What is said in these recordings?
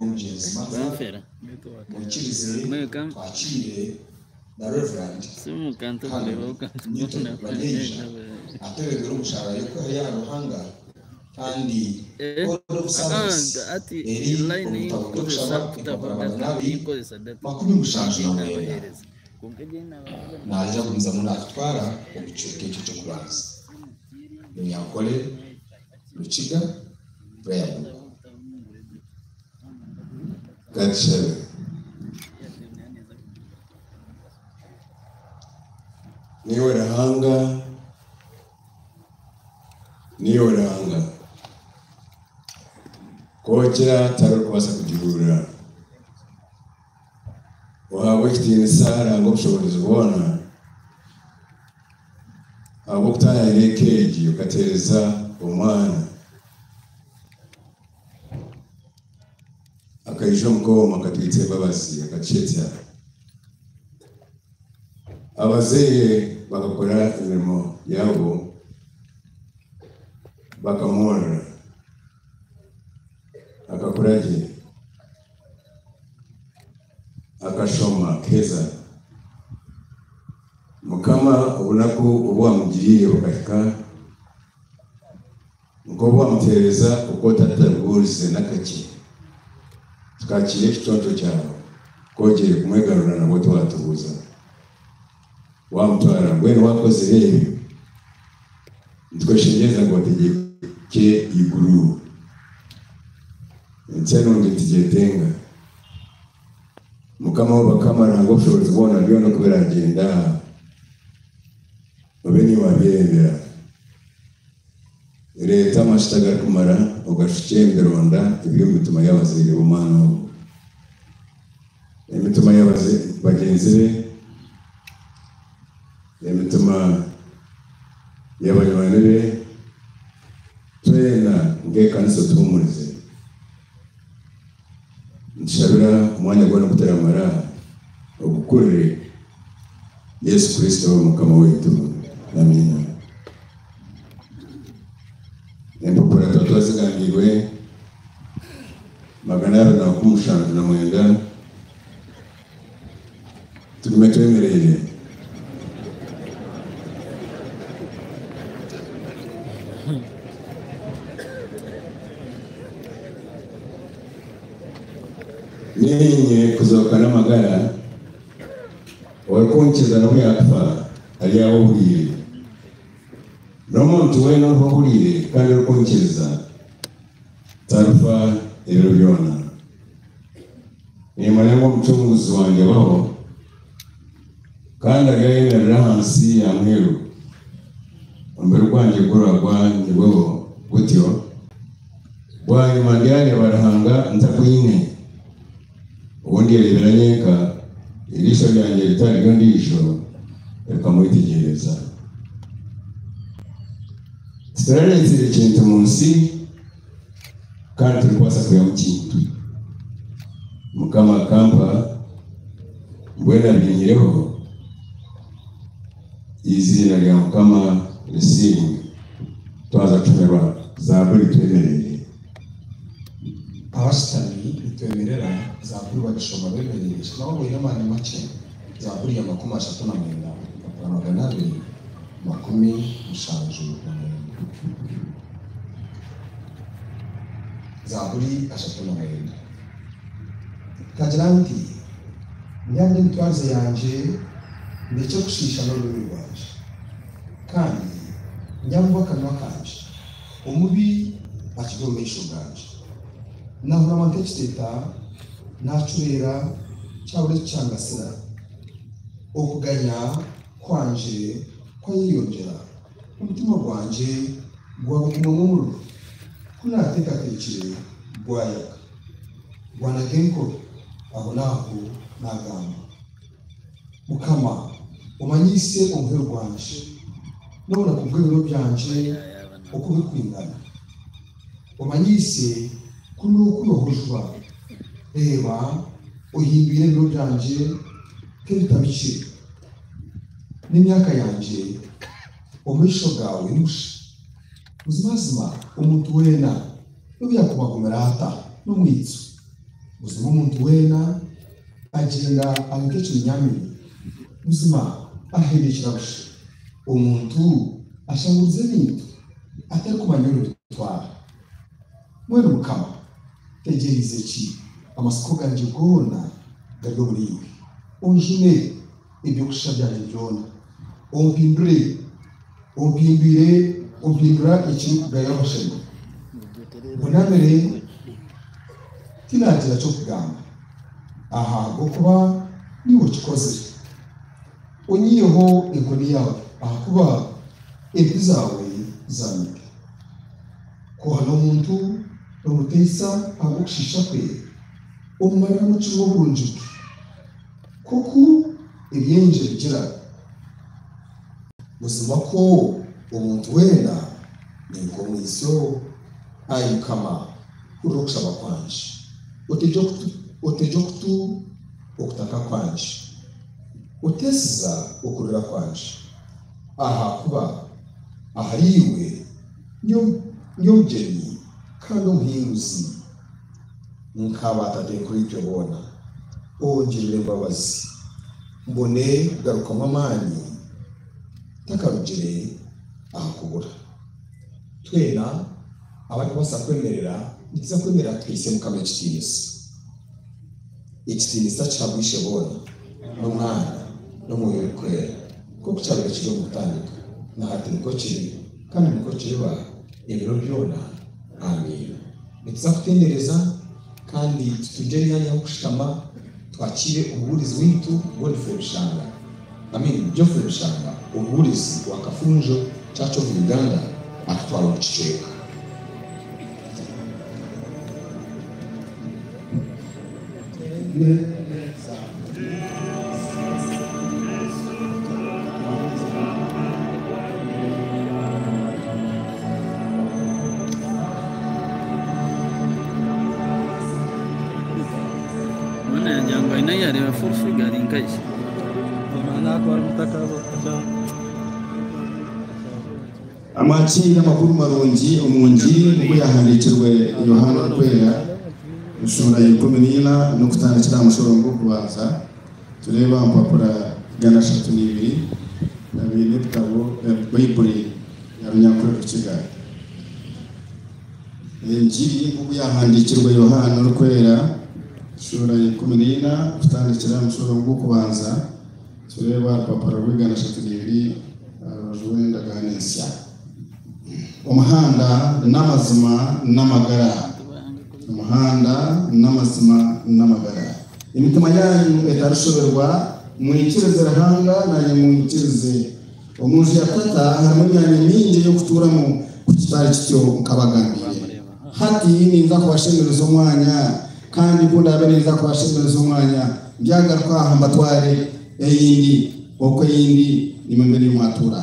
n'umugenzi bamfera mukirize mweka twakire na Reverend simu kanto kureba ukantubona aterera umushahara yuko yaruhanga kandi ati line ikozesa kutavuga ikozesa data makumi mushanju na mwenda kumpegena naje kubiza munatwara ubicuke cyo kubanza Nyakole Ruchiga prayer Gachebe niwe rahanga kogera taro kubasa kugihura wawe kitini sara ngo bushobozi ubona abo kutayire keji ukatereza umwana akayijo mukoma akatwitse babasi akacetya abazeye bagakora imirimo yabo bakamwona akakoraje akashoma keza mukama ubonako ubwamugiriye ukashika ngo bwamutereza uko tatarugurize nakaki tukakiye kitoto cyawe kogeye kumwegarura na boto watubuza wamutwara ngwene wakoze rero twashengeza ngo tegeke iguru nseno ngitigetenga mukama wabakama ntabwo ushoboye kubona byo no kubiragenda babeni wabiyemera leta mashitaga kumara ugashikemberonda ibyo bituma yabazire umwana imituma yabaze bagenzi be imituma y'abanywanyi be twena ngekanisa tumurize nshabira umwanya gwa no kutaramara ugukorere Yesu Kristo mukama wetu amina empopora twazigambiwe magana na kumushanju na mwenda tumetemereye ninye kuzokana magara wakunkiza no yakfa aliyaho buriye no muntu we no buriye kandi ukunkiza tarufa eroyona ni mwanangu mchunguzi wanjye baho kandi agayemerera hansi ya mweru mbere rwanjye goragwa ngibo gutyo bwanyu mandiane barahanga ntakuyine ubundi yereberanyeka irisho ryanjye ritari ryo ndisho rikamwitegereza turarenzire ikintu munsi kandi turi kwasa kuya mu kintu mukama kampa mbwena binyireho izina rya mukama risimu twaza tumerwa zaburi twemereye abasitani twemerera zaburi bagishoma bemereye nabo y'amani make zaburi ya 39 magana abiri makumi mushanju na mwenda zaburi 39 kajiranti nyange mitwaze yanje ndetse kushisha no ruri rwanje kandi nyambo kanwa kanje umubi akigomesho bwanje naho amatexteta nacurera cyabure cyangasira okuganya kwanje kwayiyongera umutima wanje gwabumumuru kunateka tekire bwayaka wanagenko aho naho nagamba mukama umanyise umuhero gwanje none kubwebero byanje ukubikwingana umanyise kuno hujwa reba uhimbire biro byanje kebitabicire n'imyaka yanje umisho gawe nusha uzimazima umuntu wena n'ubyakubakomera hata n'umwitso Buzima umuntu wena agenda angecho nyami buzima ahindikira bushe umuntu ashanguze bintu atari kumanyura twara mwene mukama tegerize ki amasiko ganje gona gago buriwe onjine ibyo kushabya njona ompindura ikintu gayabashemo munamere tinagira cyo kugamba aha gokuba niwo kikoze onyiyeho inkoni yawe aha kuba ebizawe zamike ko hano muntu n'umutesa agushisha kwe umara mu cyo burunji kuko ibyenje bigira buzima ko umuntu wenda ni ngomizo ayukama urukushaba kwanje otejokutu okutaka kwanje utesiza ukurira kwanje aha kuba ahariwe nyogeni kandi umuhinguzi nkabata kuri ibyo bona ongirire imbabazi mbone garuka amani takarugire ahakubura twena abantu bose kwemerera ndiza kwemerera twise mukamenya ikitinisa cyabwishe bona n'umwana no mu kwera ko kucyabira cyo gutandika nahati niko kiri kandi niko kiba ibiro byona amen ndiza kutendereza kandi tujye nyanya gushama twakire uburizi witu bone febishanga amen byo febishanga uburizi wakafunjo cyacho mu Uganda atwara ukicheka mana jango ina ya de force garin kai mana ko mutaka amaci y'amakuru marungi umungi ubwo yahandikirwe Yohana kwera ushobora yikomina no kutandikira amushorongo kubanza tureba mpapura gana 32 nabine bitabo Bible ya Runyakuri Kigali injiri ubwo yahandikirwe Yohana kwera ushobora yikomina kutandikira amushorongo kubanza tureba mpapura gana 32 abajuwenda ganesya umuhanda n'amazima n'amagara umuhanda n'amazima n'amagara imitima yanyu etarushoberwa mwikirize rahanga nanye mwikirize umuntu yatata harimo imyanya mingi yo kuturamo ku kitari cyo mukabagambire hati ninza kubashemereza umwanya kandi kunda beneza kubashemereza umwanya byagaruka hambatware eyindi oko yindi nimembere y'umatura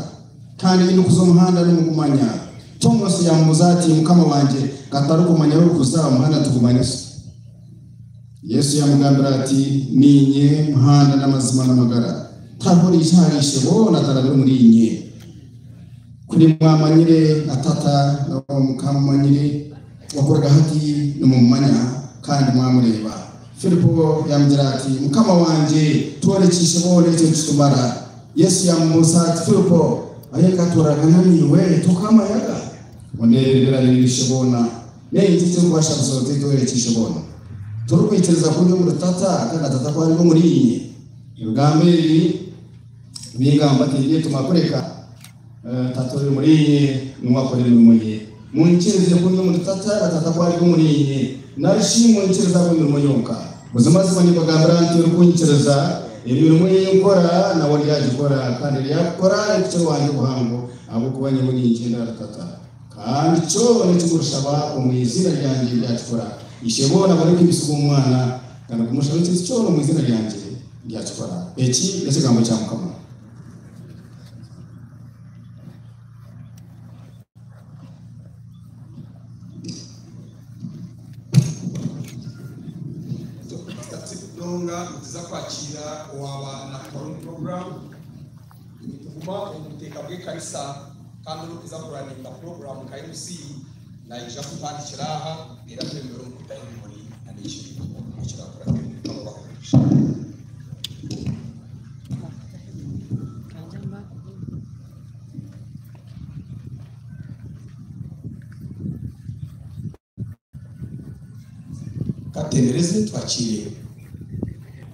kandi indi kuzo muhanda n'umugumanya Thomas yamuzati mukama wanje gatarukumanya urukuza muhanda tukumanyisa Yesu yamugambira ati ninye muhanda n'amazima n'amagara taburi isharishe bona tarabiri muri inye kuri mwamanyire atata no mukamanyire wakoraga hati no mumanya kandi mwamureba Filipo yamgira ati mukama wanje tuwarekishe bone cyo kitumara Yesu yamuzati Filipo ayeka turagana niwe tukama yaga onerera nishibona n'inzitiro kubasha gusohoza itorekishe bona turukwitereza kuri mu tata kandi tata kwa ari muri iyi ubwambere bingamba tiye tumakoreka tatori muri iyi numwakorera umuye munkereze kuri mu tata kwa ari muri iyi narishimo nkereza kuri mu yonka buzima zibanye bagambira nti rukunkereza imirimo y'ikora na wali yagikora kandi yakora icyo wanjye buhango abo kubanye muri iyi ngenda tata kandi cyo n'ikigurushaba umwizina ryanjye ryakora ishebona bari kwibisuka umwana kandi kumushaba cyo no mwizina ryanjye ryakora eki n'kigambo cya mukama mutiza kwakira waba na program tuguma umuteka bwe karisa kandi urukiza kuraninda program ka MC na ija kupandikira aha era twemero kutayimuri na n'iki katendereze twakire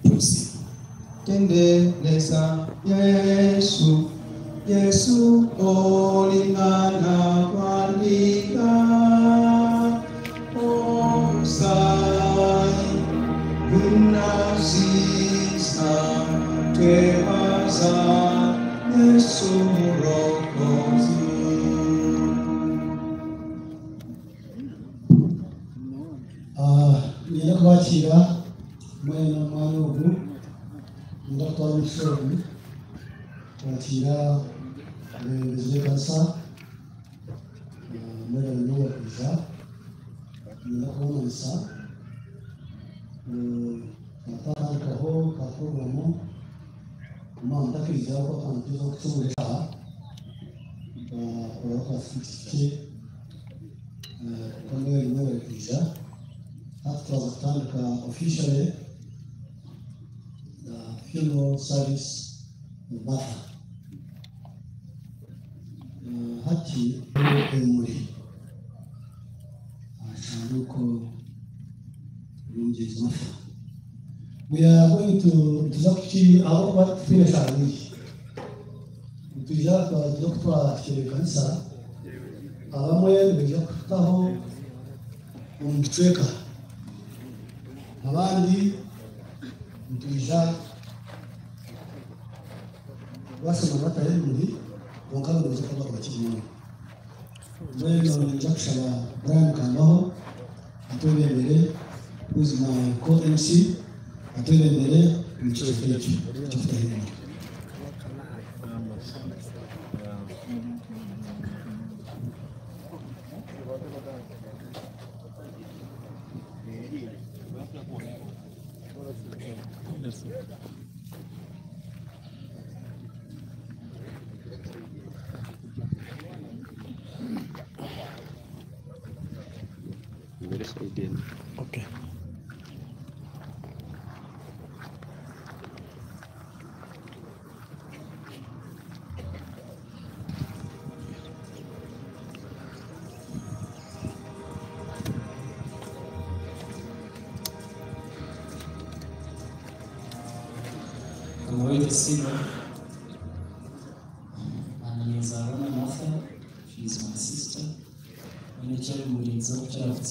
tuzi tendereza Yesu Yesu olingana kwandika osai unasisa twebaza Yesu rokozi. Nina kwakira mwene mwana ubu ndakora umusoro kwakira abayobozi b'Kanisa muri abanyubakisha nina kubona misa natandikaho ka porogaramu impamvu ndakwigira ko twangiza gucuruza bakora kwafitike kamwe n'abanyubakisha after gutandika officially the funeral service of Martha. Hati emuri asharuko runjez Martha. We are going to actually our finish our week. Tuja kwa Dr. Kanisa abamwe bija kutaho umutweka abandi tuja basoma batari muri bongana n'uko bakiriye rero njya kusaba Brian Kambaho atubere ubuzima ko MC atubere mu cyiciro cy'ubutabera. Okay. Como eu disse, analizarana Martha, she is my sister. When I tell you it's a child,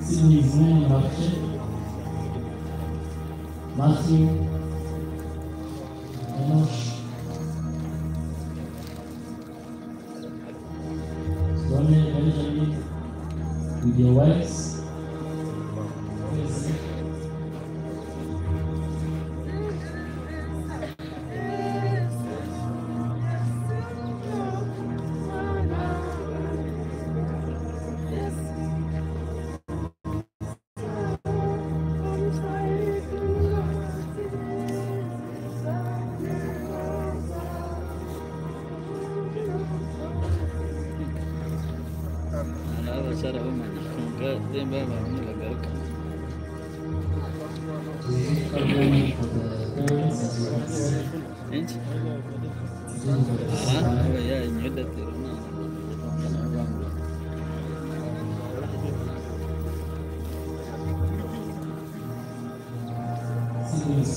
siblings name Matthew, Enosh, Ronnie, Benjamin, with your wives.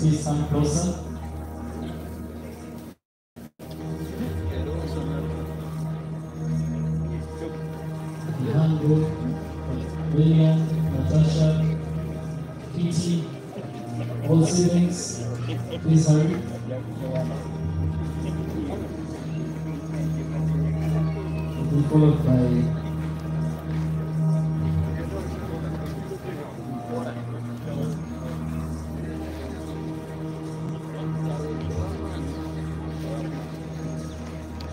Please come closer. Margot, William, Natasha, Kitty, all siblings, please hurry. We'll be followed by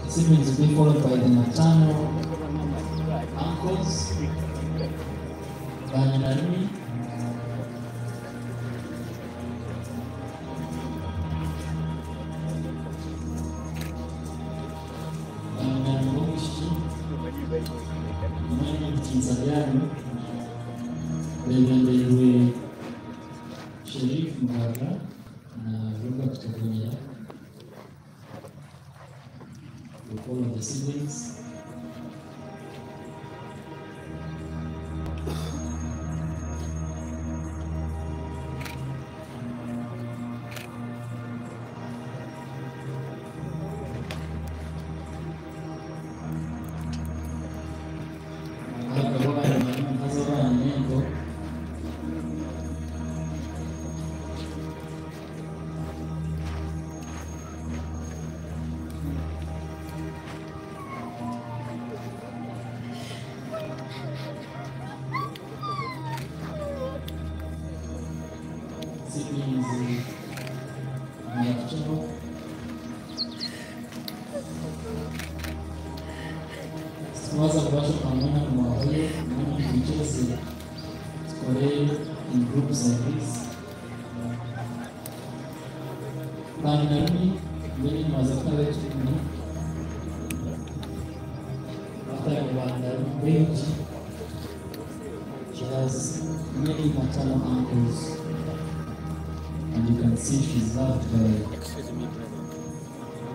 siblings will be followed by the maternal uncles, Banyanarumi, Banyanarumushi, Mwana Mtinzaliano, Benyanderwe Sherif Muhaga na Robert Kabunya. We follow the siblings. Tunaanza kubasha pamoja na mwahoye na mchezo tukore in groups like this. Banyanarumi mbele mazaka wetu ni hata Banyanarumi benchi. She has many maternal uncles, and you can see she's loved by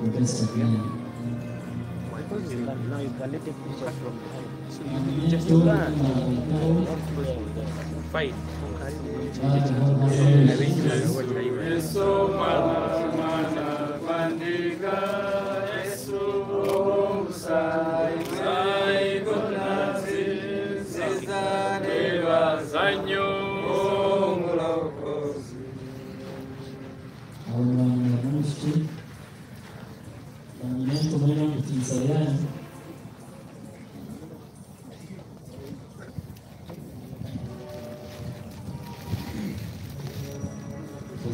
the best of men. Now you can let it cut from behind. Just do that. Fight.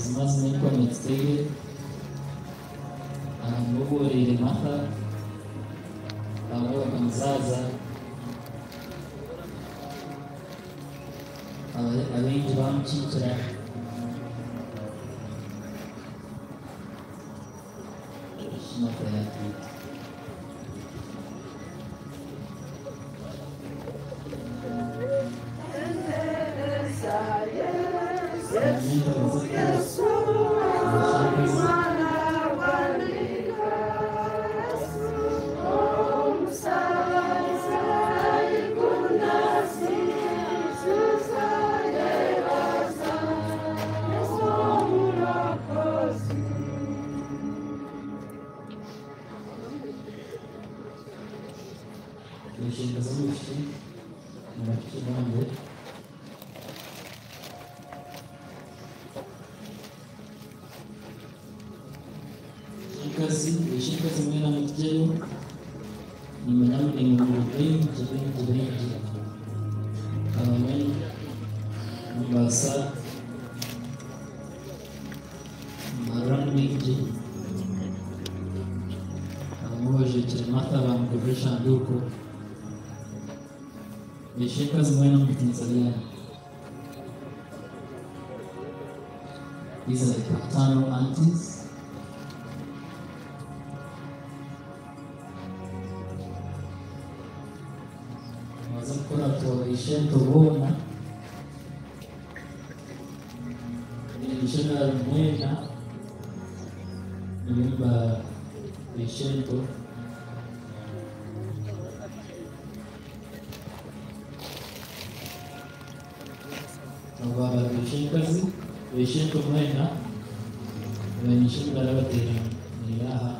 Zinazokuwa mistake anamugurira mata abaye kamzaza abengi bamucikira mata yake Shikazi mwena mtijelo ni mwenyamu ni mwubengi Amen Mbasa Maran mingi Amoje chemata bamkubisha nduko Shikazi mwena mtinzaliana. These are the paternal aunties. Kuna tuwaishento bona nilishana mwena nilimba ishento nababa ishentazi ishento mwena nishinda labatera niyaha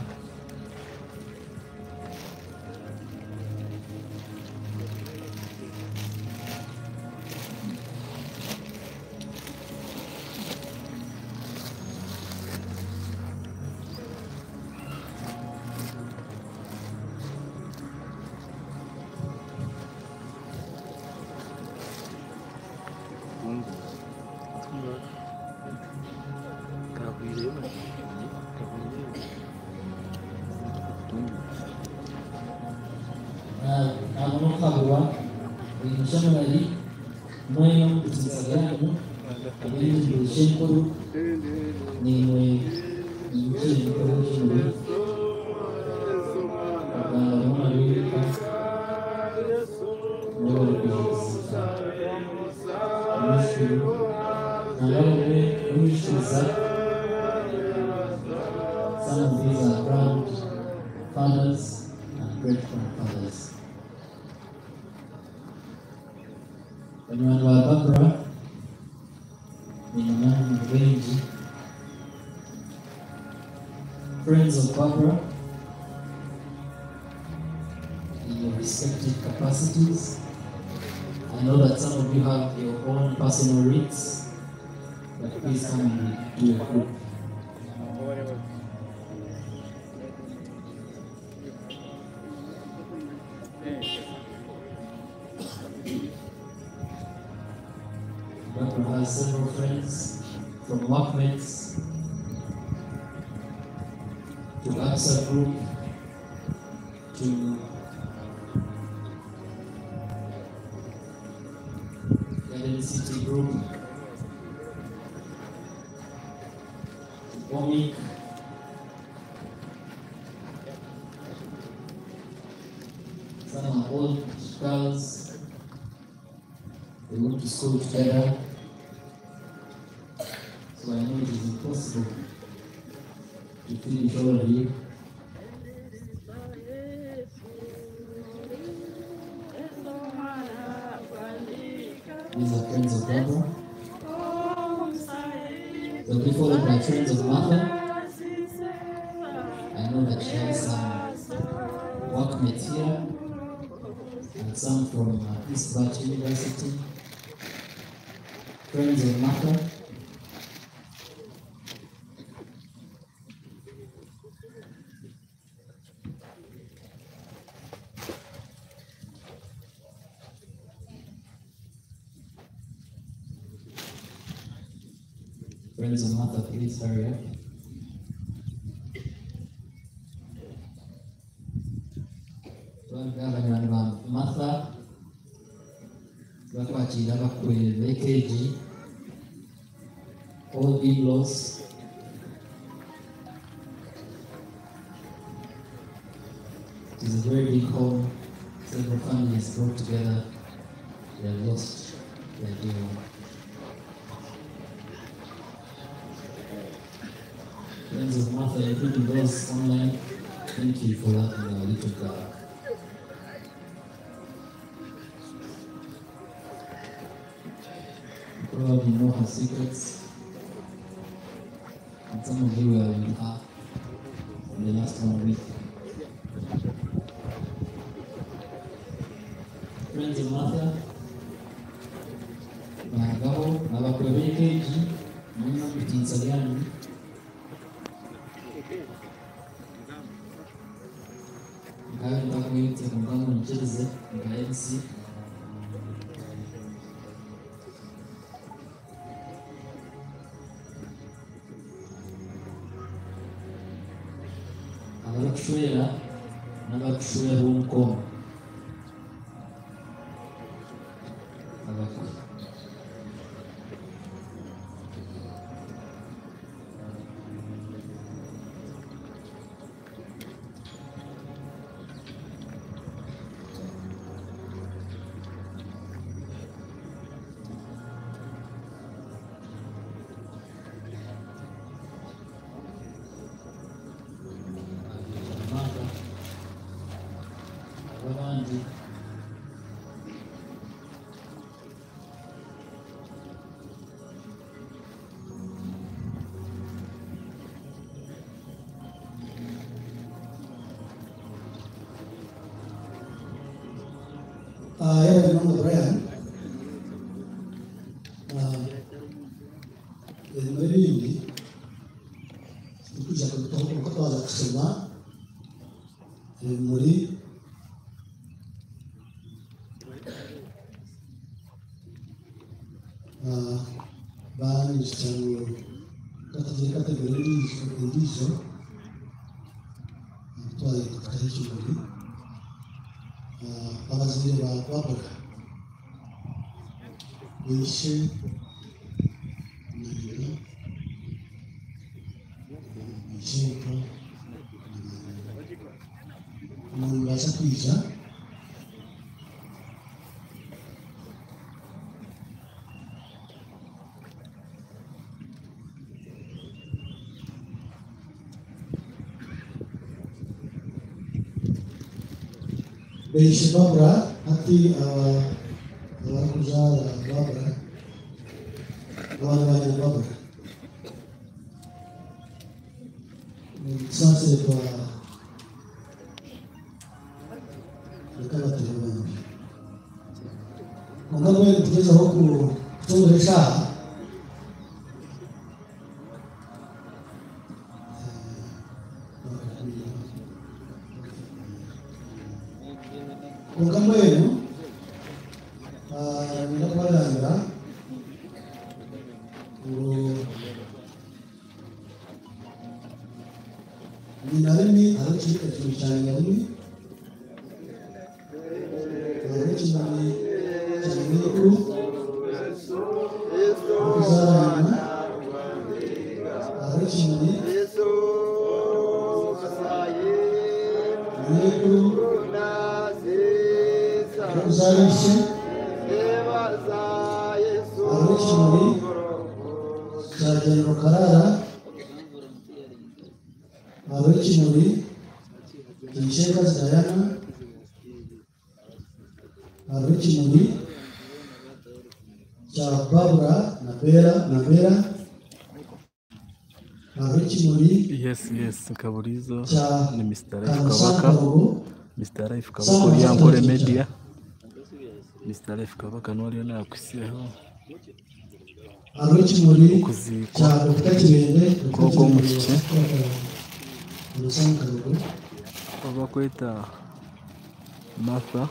kabwa inshamali moyo kutsagana ibindi bishenkuru ni mwe yinjini kwa shule na wika ndio kuzisa na leo umeshiza some of these are grandfathers and great-grandfathers. Wanywana wa Barbara ni nani wengi. Friends of Barbara in your respective capacities. I know that some of you have your own personal REITs, but please come and do a group. Barbara has several friends, from workmates to APSA group to Garden City group to OMIC, some are old girls. They went to school together, so I know it is impossible to finish all of you. These are friends of Barbara. They'll be followed by friends of Martha. I know that she has some workmates here and some from East Batch University. Friends of Martha. Friends of Martha, please hurry up. Martha, bakwachira bakwere AKG, all in-laws. It is a very big home. Several families brought together. They have lost their dear one. Friends of Martha, including those online, thank you for that in our little dark. You probably know her secrets, and some of you were with her in the last 1 week. Friends of Martha, Mahagao, Nabakwebeke, Muna Mutinsagani, Ngawe mpaka yote muungano mcheze mkaensi. Abakushwera n'abakushwera b'umukono. Yeye ni mama Brian. Mwerindi kuja kutoka kusoma muri bani changu kategori ndizo mtoa katika hicho muri abazire bakora bishe bishepo umuntu baza kwiza bishe Barbara ati abakuzara Barbara abana Barbara sasa kwa Mungkin gue bisa hukum tunggu desa. Mungkin gue ini apa lagi? Ini ada cerita ceritanya ini. Yes, Kaburizo ni Mr. Life Kabaka. Mr. Life Kabaka uri yankore media. Mr. Life Kabaka n'uri nakusiyeho. Arochi muri kuzikwa kutakirende koko mukice. Urusanka rugo. Abakweta Martha.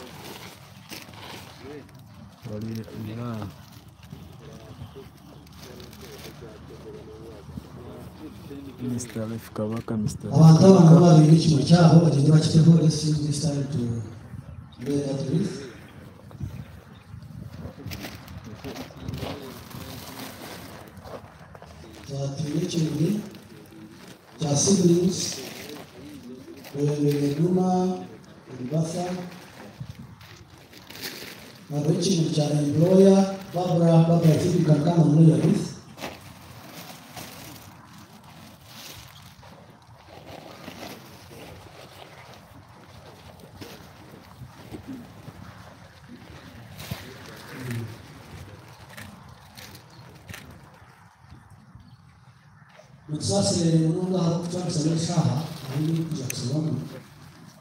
Bari nira Mr. Life Kabaka, Mr. Abantu babiri ikintu cyabo bagenda bakiteho this time to lay out with. Tatuichini cha siblings wewe Duma Mbasa na Richie cha employer Barbara hivi kama mmoja hivi. Sasa mununga hakutaka sana saha ili kuja kusoma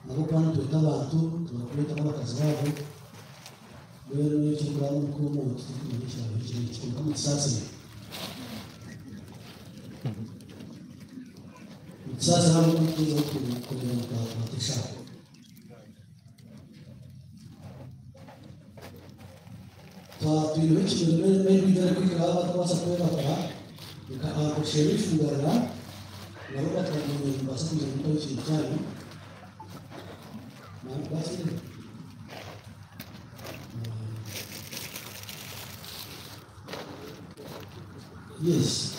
na kupana tuta watu tunakuleta kama kazi yao wewe ni chukua mkuu wa kutumisha hichi kama sasa hapo mtu kwa kutisha kwa tuliwechi maybe ndio kwa watu kwa Kalau sheriff negara, lalu kat kami bahasa kita cerita, bahasa ini. Yes,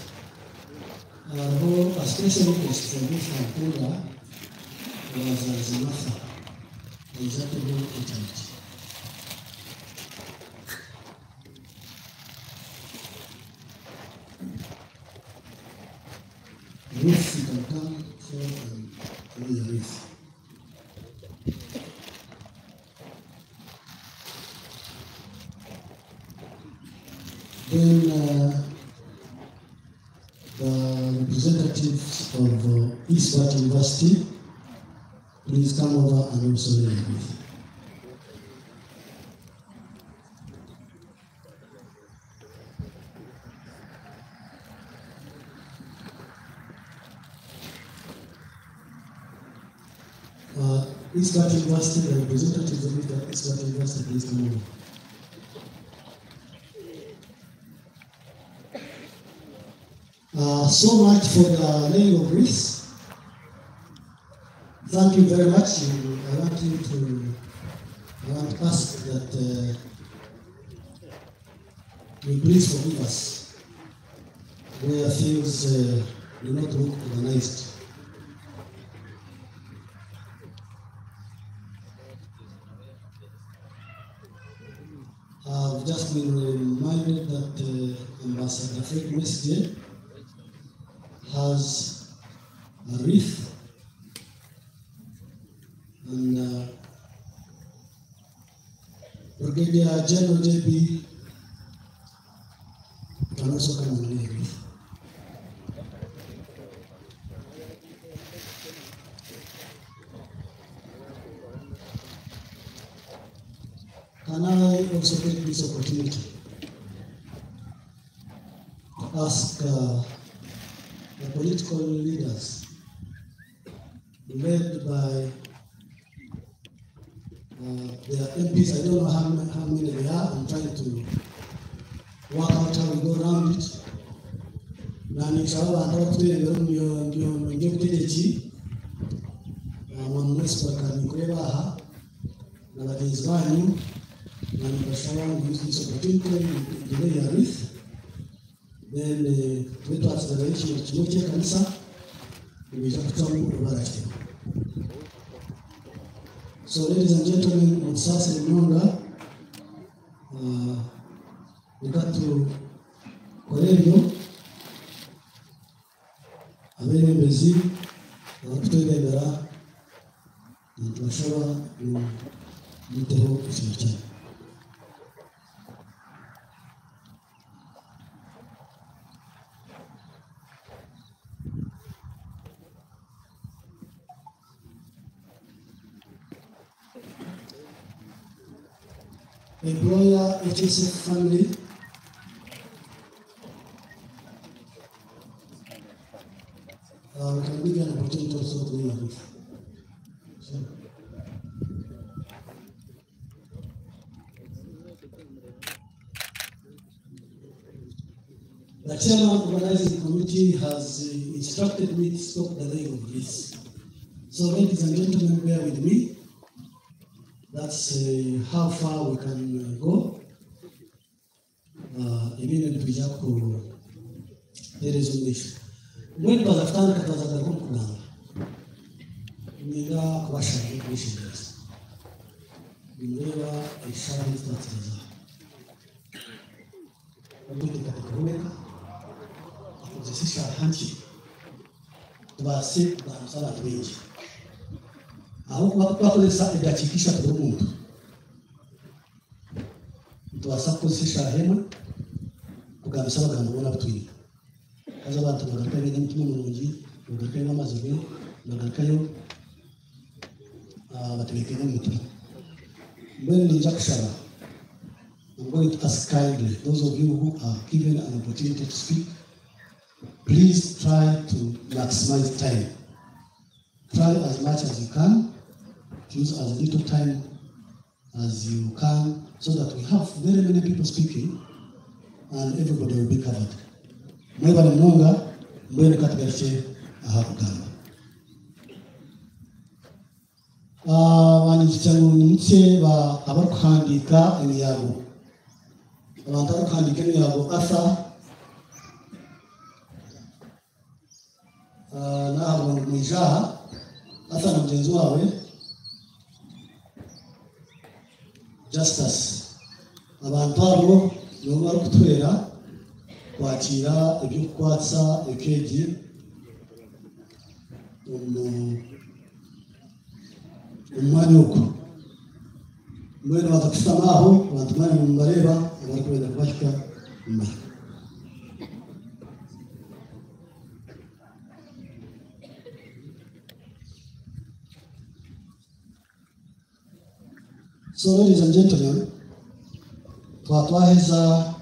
kalau asisten ini sebenarnya bahasa Zamasa, exactly what it is. Ruth can come from the Ruth. Then the representatives of Eastport University, please come over and also learn with. Eastport University, the representatives of Eastport University, please come over. So much for the laying of wreaths. Thank you very much. I want you to I want to ask that you please forgive us where things do not look organized. I've just been reminded that Ambassador Fred Mesge has a wreath and Brigadier General JB can also come and lay a wreath. Can I also take this opportunity to ask the political leaders led by their MPs? I don't know how many they are. I'm trying to work out how we go around it. Na nishauri anataka ndio kutetechi mwanamwesi bakanikweba na bagenzi banyu na nikashauri use this opportunity to lay a wreath. Then wetu acceleration ya chuo cha kanisa nimetafuta Mungu baraka. So ladies and gentlemen, on sasa Nyonga nikatu kolebyo abene mbezi bakutwegera ntashobora mutero cyane. Employer HSF family, we can give an opportunity also to hear this. The chairman of the organizing committee has instructed me to stop the laying of this. So ladies and gentlemen, bear with me. That's how far we can go. Immediately we have to the resolution. When was after that was the group now? Nina kwasha missions. Nina ishara istateza. Ndio katika kuzisisha hanchi. Tubase na msala twingi. Aho bakolesa idakikisha ku muntu twasakozesha hema kugabisa bagamba bona butwi kaza abantu bagakanye n'umutima mulungi bagakanye n'amazwi bagakayo bategekanye n'umutima mbere ninja kushara. I'm going to ask kindly those of you who are given an opportunity to speak, please try to maximize time. Try as much as you can. Use as little time as you can so that we have very many people speaking and everybody will be covered. Mweba ni mnonga, mbele katika che ahakugamba. Wanyichangu ni mche wa abakuhandika emiyago. Abantu abakuhandika emiyago asa na abo mwijaha asa na mjenzi wawe Justice. Abantu abo nibo bari kutwera kwakira ibyo kwatsa ekeji umwanya uko mwene batakufitama aho abantu mwanya mbareba bari kwenda kubashika imana. So ladies and gentlemen, twaheza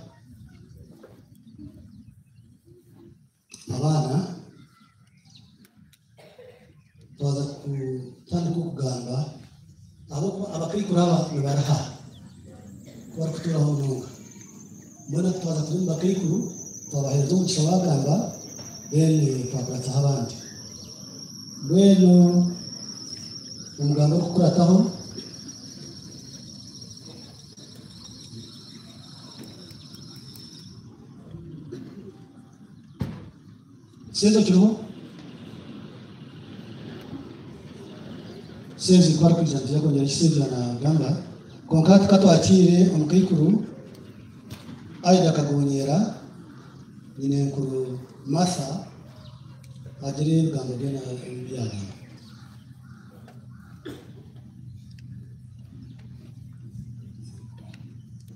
abana twaza kutandika kugamba abo abakrikuraba nibaraha bari kuturaho nunga mbona twaza kurimba krikuru twabaheza umugisha wagamba bene twakuratsa abandi bweno umuganga wo kukurataho Sente kiriho sente kwa kujyanjira kongera kisebya na ganga konkati katwakire omukaikuru aida kagonyera nyine nkuru Martha agire ganga gena byana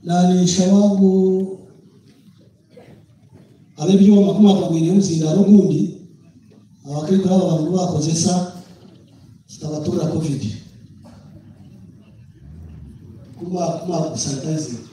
nani shawangu abebyo makuma kwamwine muzinda rugundi abakirikura abantu bakozesa kitabatura covid kuma sanitize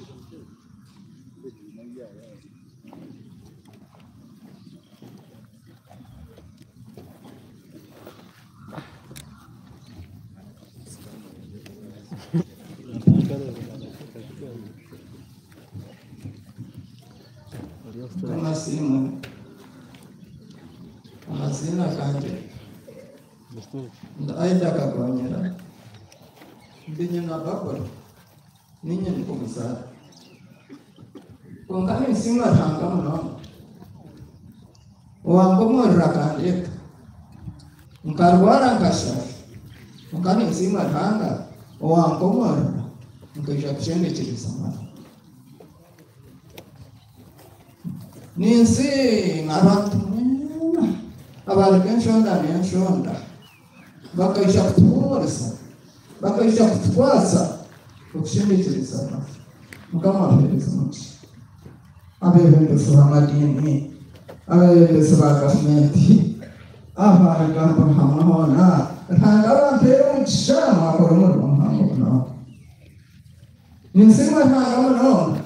amazina kanje ndaenda kagonyera ndinye na bakora ninye nikumusara kongani singa thanga muno wangomora kanje nkarwara nkasha kongani singa thanga wangomora nkisha kushende chilisama ninsi ngabantu abarikensonda nensonda bakaisha kutuoresa bakaisha kutwasa okushindikiriza mukama abeereza muki abeebembezi b'amadini abeebembezi ba gavumenti abarigamba hamwe hoona ntanga abantu omukisha mwakora omulimo muhango muno ninsimba ntanga muno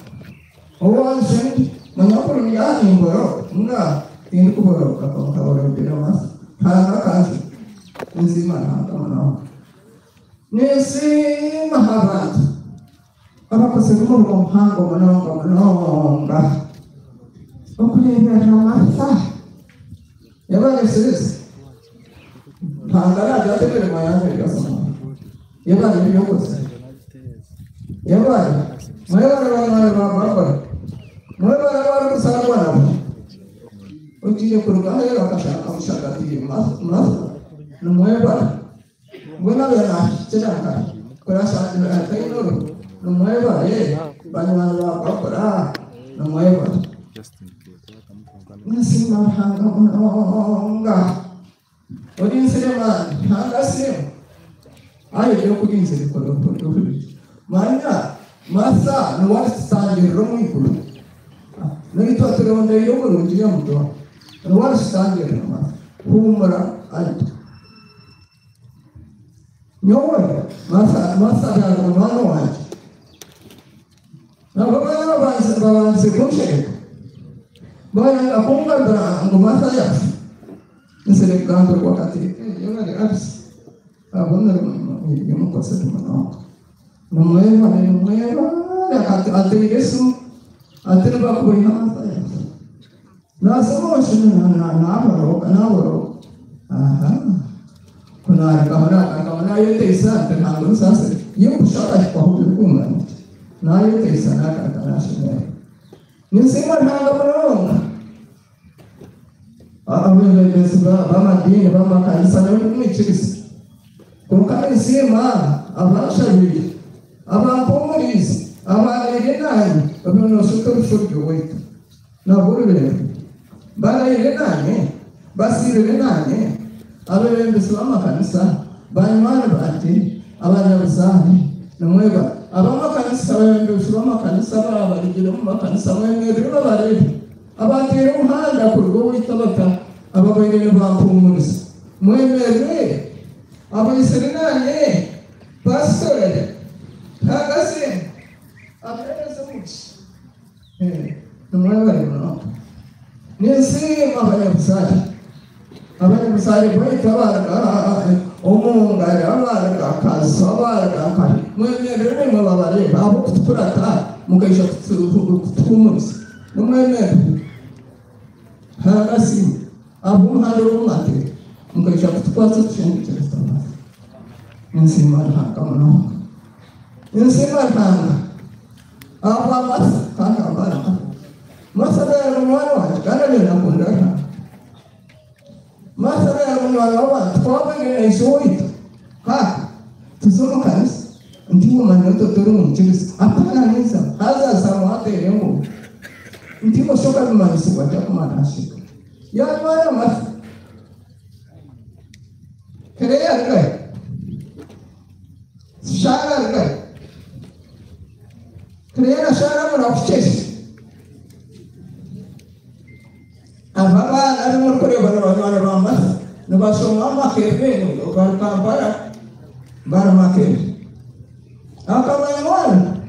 owansendi manyakuru yahimboro nga tindi kuboroka kaborobera masa ntanga kazi nzima ntanga muno nisima abantu abakoze umurimo muhango munonga okurebera Martha yabaye serisi ntangara byategere mayanje gasoma yabaye byokoze yabaye mwebara kusarwa nabo ugiye kurugahera bakashaka mushakati Martha numwebara mbona bana kiranga kurasa atayino numweba banywana bakora numweba nasima hanga munonga odinsema hanga sim ayo yo kudinsere ko manya Martha no wasanje romikulu no itotero yo kurungiye muto no wasanje humura ayo nyowe Martha ya mwana wanje na baba banse kumsheke baya apunga ngo Martha ya nsere kanto wakati yona de abs abona yo mkosa tumana numweva ate Yesu ate bakubina Martha ya na somo shina na baro aha kuna kama yote isa tangu sasa yuko shaka kwa hukumu na yote isa na kana shida nisema nanga mronga abele besba bama dini bama kanisa na mwichisi kwa nisema abasha hivi abakomurizi abaregenani babino sukuru shujo wetu na bure bana irenani basi irenani abebembezi b'amakanisa banywana bati abanyabusani namweba abamakanisa abebembezi b'amakanisa babarigire mu makanisa mwemerera barebe abatera umuhanda ku rwo witabaka ababayire bampumuriza mwemerere abayiserenanye pasitore hagase abebeze muki namweba rero nisima abanyabusani abanyabusari boyita baraga omungari abaraga akazi abaraga akari mwemerere mwe babareba abo kuturata mukaisha kutumuza numwemerere hagasi abo handi rumate mukaisha kutwaza tushendikira sana nsima hakamuno nsima tanga aba Martha kanga bara Martha ya mwana wa kana na kundana Masara ya mwana kwa ngene ishoito. Tusoma kanisa. Ndiwo manyoto toro mchirisi. Hapana nisa. Haza samwate rengo. Ndiwo shoka bimanisi kwa jaku manashika. Ya mwana masi. Kereya rikai. Shara rikai. Kereya shara mwana kucheshi. Ababa alimur kore bala bala Nabaso mama keve no para make. Akamanywana.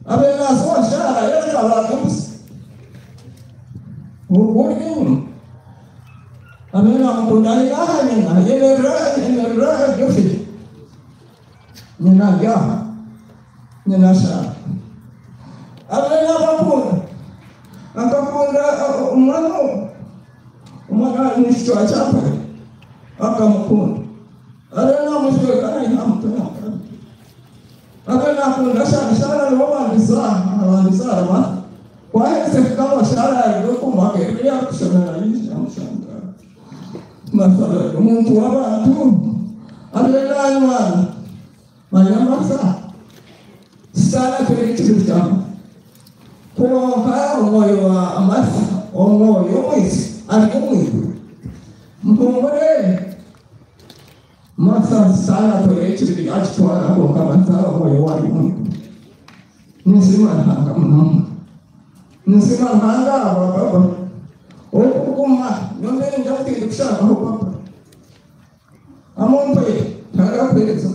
Abena swa shara ya kala kamus. Urgorgin. Abena mkundani ahani yele ra yofi. Nina ya. Nina shara. Abena bakuna. Akapunda umwana nisho achapa akamkunda arena mwisho kana inamtana akana kunda shara wabandisa ma kwa hiyo kama shara iliyoko mwake ya kushona hizi amshanga masala mtu wabantu arena mwana sana kile kitu chama kwa moyo wa amasi moyo mwisi alikumwiku mpongore masa sana tolechi achitwara ko kamanza moyo wa alikumwiku nisima hanga mama nisima hanga baba okukuma nyombe njauti kushaka ko baba amombe hanga pelezo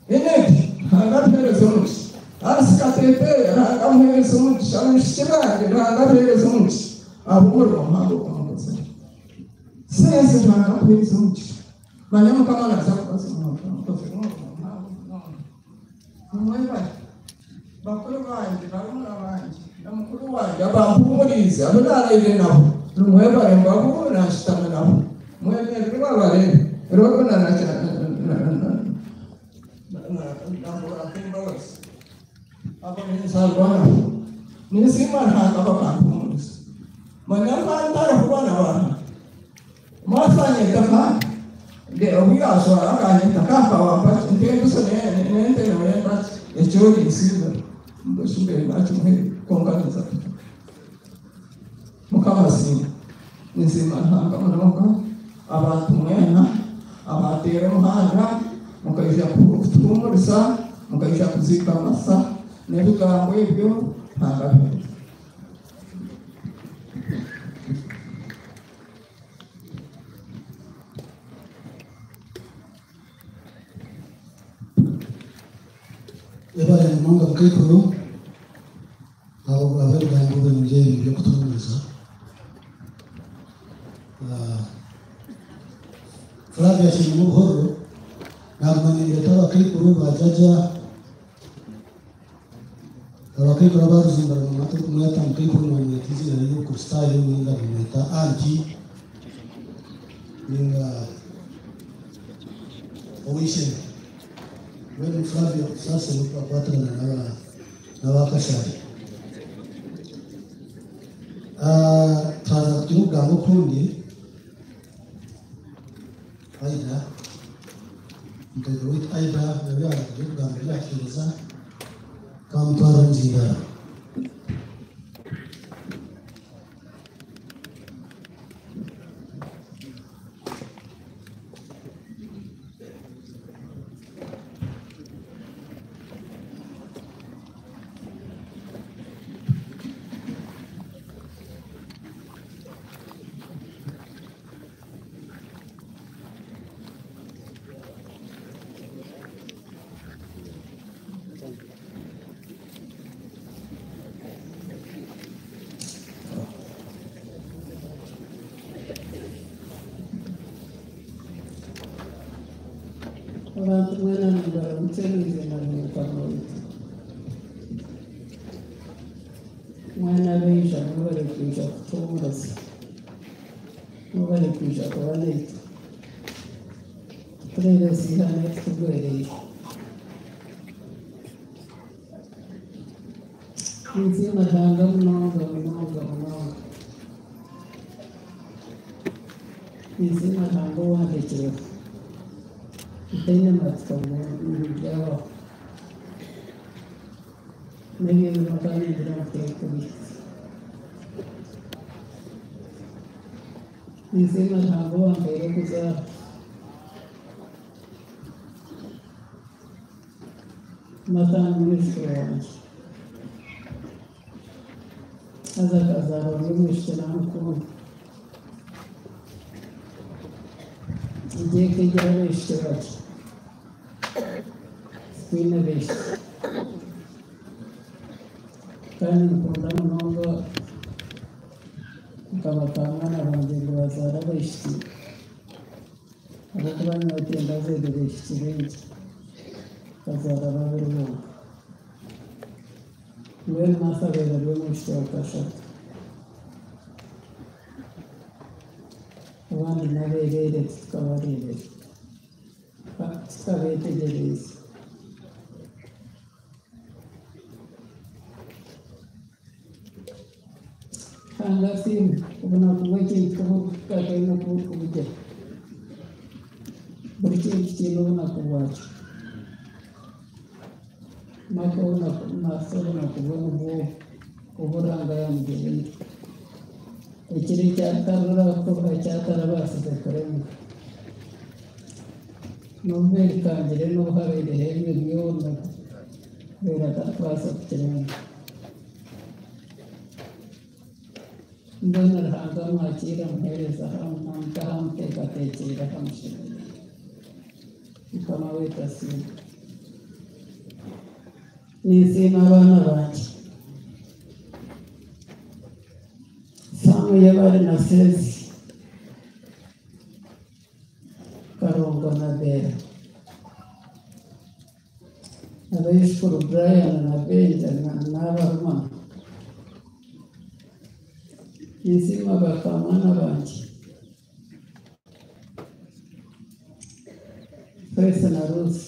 ene hanga pelezo Askatete, hanga sumu, shamishira, hanga sumu. Aburo mambo kama sasa. Sasa hanga sumu. Maneno kama na sasa sumu. Mwewe. Bakuru wangu, barumuna wangu. Na mkuru wangu, abampulize, abana ile nabo. Mwewe babu na shitana nabo. Mwewe riba wale. Roho na apa ni salwana ni sima na apa kampus manyama antara bwana wana mafanye kama ndio huyo swala kani takapa wapa ndio kusone nende na wenda echori siba mbosumbe macho mwe konganiza mukama sima ni sima na kama namoka abantu mwena abatere muhanga mukaisha kutumurisa mukaisha kuzika masa nebigambo ebyo ntangaho ebale munga mkikuru au abegambo b'umujyi byo kutumuriza Flavia Shimuhoro na mwenye kikuru bajaja abakikuru baruzimbara mu mateka mwata mkikuru mwenye tizina yuko style mwinga mwita anti ninga owishe wewe Flavia sasa upata na wakashari taza tuga ngokundi aida ndio wit aida ndio tuga bila kiza Kampara Nzira. Abantu mwana ndara mutsenze na mukano. Mwana beja mubare kuja kutomuraza. Mubare kuja kubaneta. Turere sihane tugwereye. Nzima danga mnoga. izina ntabwo wandikira itari matsiko mu byabo n'ibintu bakangira kuri izina ntabwo wambaye kuza matanga mwishura wanjye azakazaba mwishura n'ukuri igihe kigera bishura twine bishi kandi mukunda munongo ukabakamana banjye ngo bazara bishi ariko banyabatinda zego bishi benshi bazara babirunga niwe mwasabera rw'umushito bakashaka abandi n'aberere tukabarebera tukabetegereza kanga simu ubona kuba kintu kuvuga no kuvuga buri kintu ubona kuwacu makona masoro kubona ubwo uburanga yamugeye ikiri cyatarura ko cyatarabasize karemu nombe kangire no harere hemye byona bera tatwasa kiremu mbona hanga mwakira mpereza hamwe katekera kamushimira kama wetasi nizima abana banjye samu yabari na sezi karongo na bera abayishukuru Brian na Benja n'abarumana nizima bakamana banjye Pesa na Rusi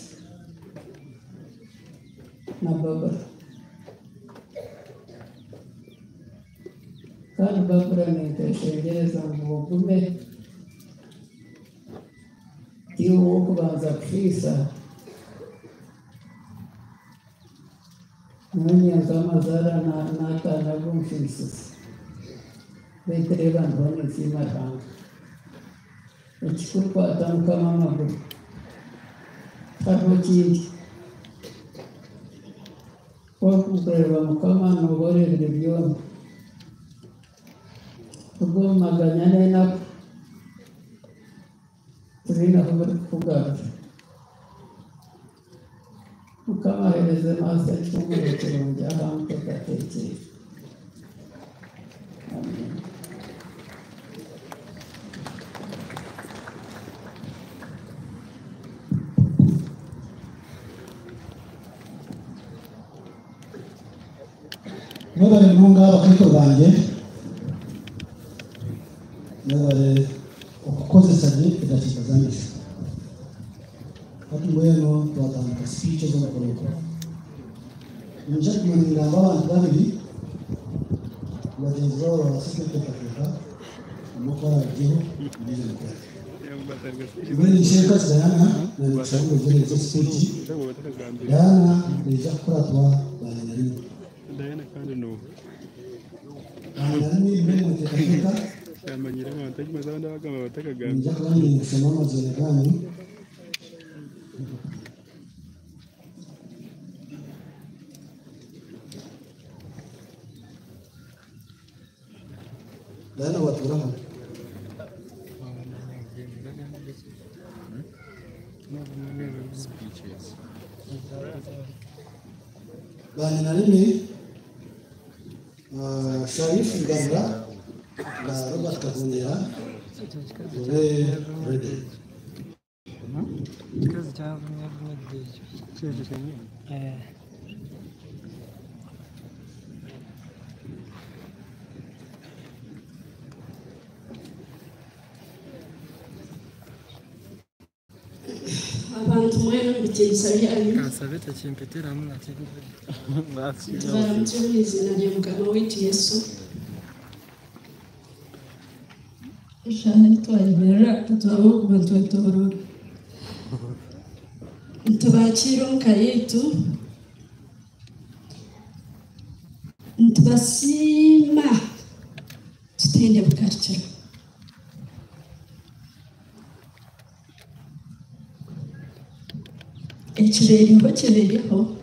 na Barbara kandi Barbara niteshengereza ngo bagume iyo wo kubanza kwisa nonyenza amazara n'akana bumfisi betereba ndone nzima tanga ikikurwa atamukama amaguru karokindi wakukorerwa mukama n'uborere byombi ubwo maganya nena turina kugaruka mukama hereze masa cyumwe kirungi abantu gatekeye amen Mwebale nunga abakaito banjye mwebale okukozesanye eddakiika zange kati mbwenu twatandika speech z'omukoloko nja kumanira abantu babiri bagenzi babo babasekekekateeka omukwaragiho ndizemukwera mbere nisheka Diana nanishauri ugereze speech Diana nija kukuratwa banyanarimo Diana kandi no banyanarimo mbere mutekateka yamanyira abantu bagenda bagamba batakagamba nija kubandi ngusoma amazina ganyu Diana waturaho banyanarimo Sharif Ngarura na Robert Kavunyera ube ready. Ikibazo cy'abanyarwanda abantu mwene mukigisabye ayo kasabeta kimpetera hamwe baramutse mu izina rya mugabo w'Yesu Shani twayimerera tutabo kubantu batorora. Ntubakira mukayetu. Ntubasima tutende bukarikira. Ekiberiho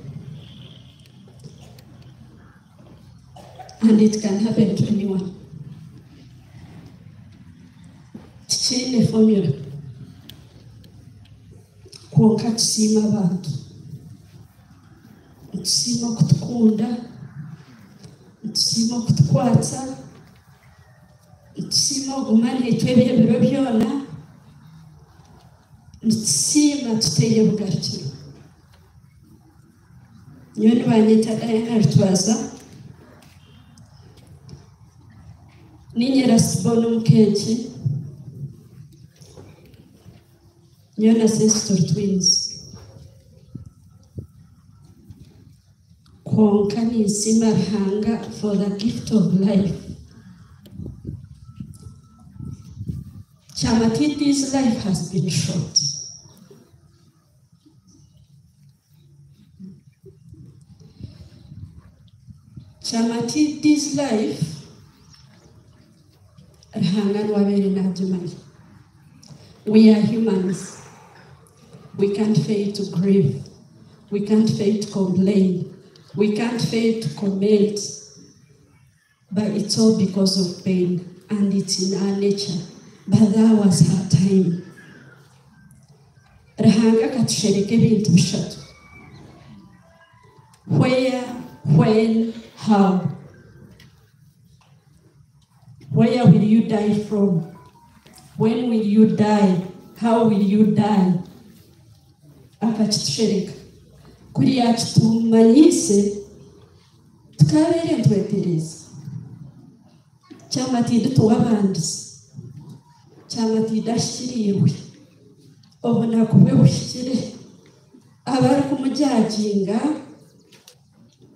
and it can happen to anyone. Tichine formula kwonka tusima abantu, tusima kutukunda, tusima kutukwata, tusima ogumana etwebye biro byona, tusima tuteye bugarikiro. Nyoni banyita Diana Rutwaza ninyera sibono mukenki nyona sister twins konka nisima Ruhanga for the gift of life. Chamatiti's life has been short. Chamatiti's life we are humans. We can't fail to grieve. We can't fail to complain. We can't fail to comment. But it's all because of pain, and it's in our nature. But that was her time. Ruhanga katushereke bintu bishatu. Where, when, how. Where will you die from? When will you die? How will you die? Akatushereka. Kuriya tumanyise tukabere ntwetereza. Chamatide tuwabandise. Chamatide ashiriwe. Obona kubwe bushikire. Abari kumujajinga.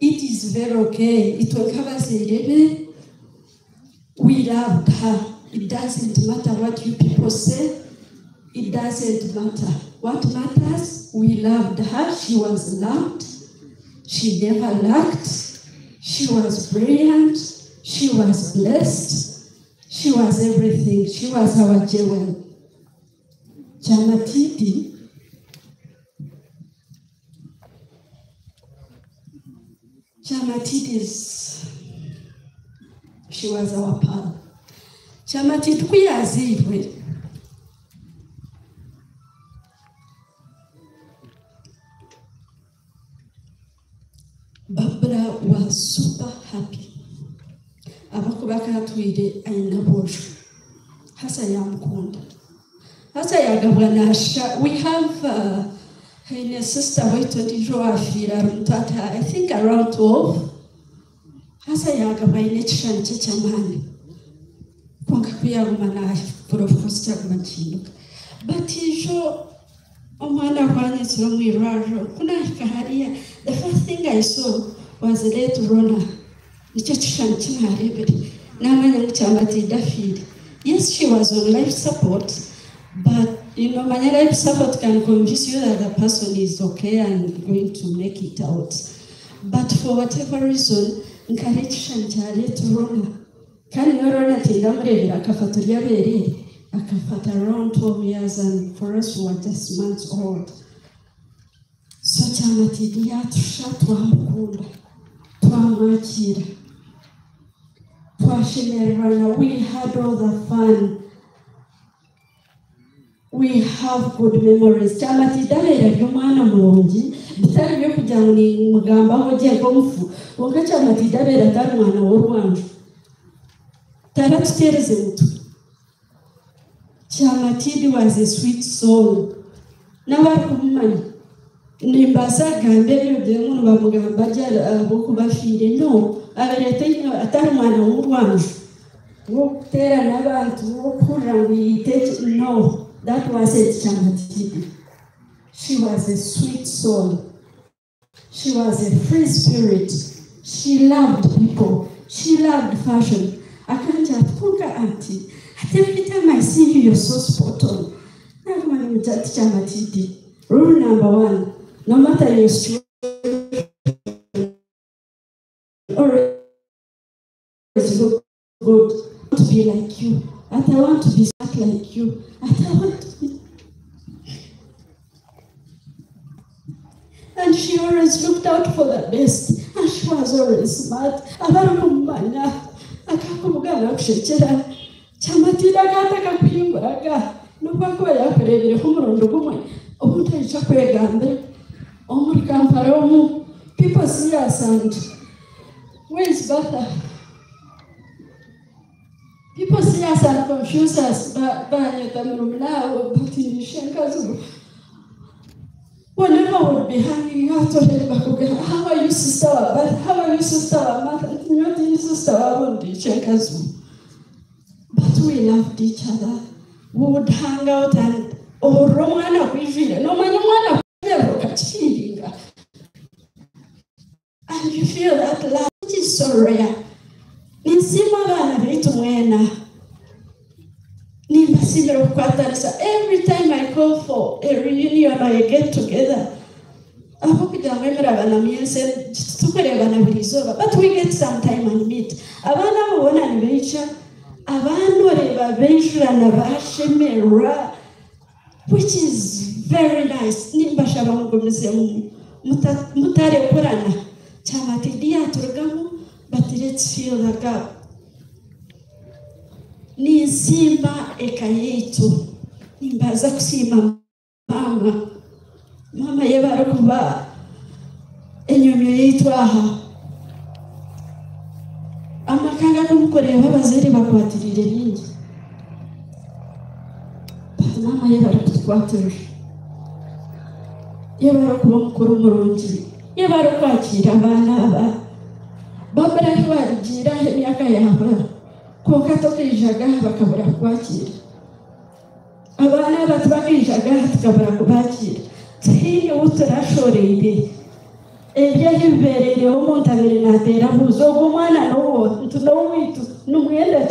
It is very okay. Itwekabazirebe. We loved her. It doesn't matter what you people say. It doesn't matter. What matters, we loved her. She was loved. She never lacked. She was brilliant. She was blessed. She was everything. She was our jewel. Chamatidi. She was our pal. Chamatidi kuyazibwe. Barbara was super happy. Abakubaka twide aina bosho. Hasa yamkunda. Hasa yagabwanasha. We have a sister waited in Joafira Mtata, I think around 12. Hasa yagabwaine chishanche chamani. Kwakakuya umana professor Machinuka. But ijo omwana kwani tsomwirajo kuna kaharia. The first thing I saw was a late runner. Yes, she was on life support, but my life support can convince you that the person is okay and going to make it out. But for whatever reason, encourage late runner. Can you run at around 12 years, and for us who were just months old. So Chamatidi twamukunda twamwakira twashemererana. We had all the fun. We have good memories. Chamatidi aberega umwana mulungi bitari byo kugira ngo ni mugamba aho giye gomfu wonga Chamatidi aberega atari umwana w'urwanju taratutereze mutu. Chamatidi was a sweet soul. N'abari kumumanya nimbaza gambe byo umuntu bamugamba ajya bukubafire no aberete atari umwana w'urwanju wo kutera n'abantu wo kurira ngo yiteke. No, that wasn't Chamatidi. She was a sweet soul. She was a free spirit. She loved people. She loved fashion. Akanja tuka auntie Every time I see you, you're so spot on. Rule number 1, no matter your situation, always look good. I want to be like you. I want to be smart like you. I want to be. And she always looked out for the best. And she was always smart. Abarukumanya. Akakubugana kushekera. Chamatira gataka kuyimburaga. Nubako yakurebere kumurondo gumwe. Obutayica kwegambe. Omuri Kampala omu. People see us and where is Bertha? People see us and confuse us. But whenever we'll be hanging out, how are you, sister? How are you, sister? But we loved each other. We would hang out and Romana and you feel that love, which is so rare. Every time I call for a reunion or a get together, but we get some time and meet. Which is very nice. But let's feel the gap. Ni simba eka yetu nimbaza kusima mama yebara kuba enyomyo yetu aha amakanga kumukorera babazeri bakwatirire bingi mama yebara kutwatirira yebara kuba mukuru murungi yebara kwakira abana aba babara bagira emyaka yabo kuko tokijaga bakabura kwakira abana batbakijaga tukabura kubakira hino uturashoreye ebyahimberere omuntu abere natera buzo gumwana no tunowitu numwenda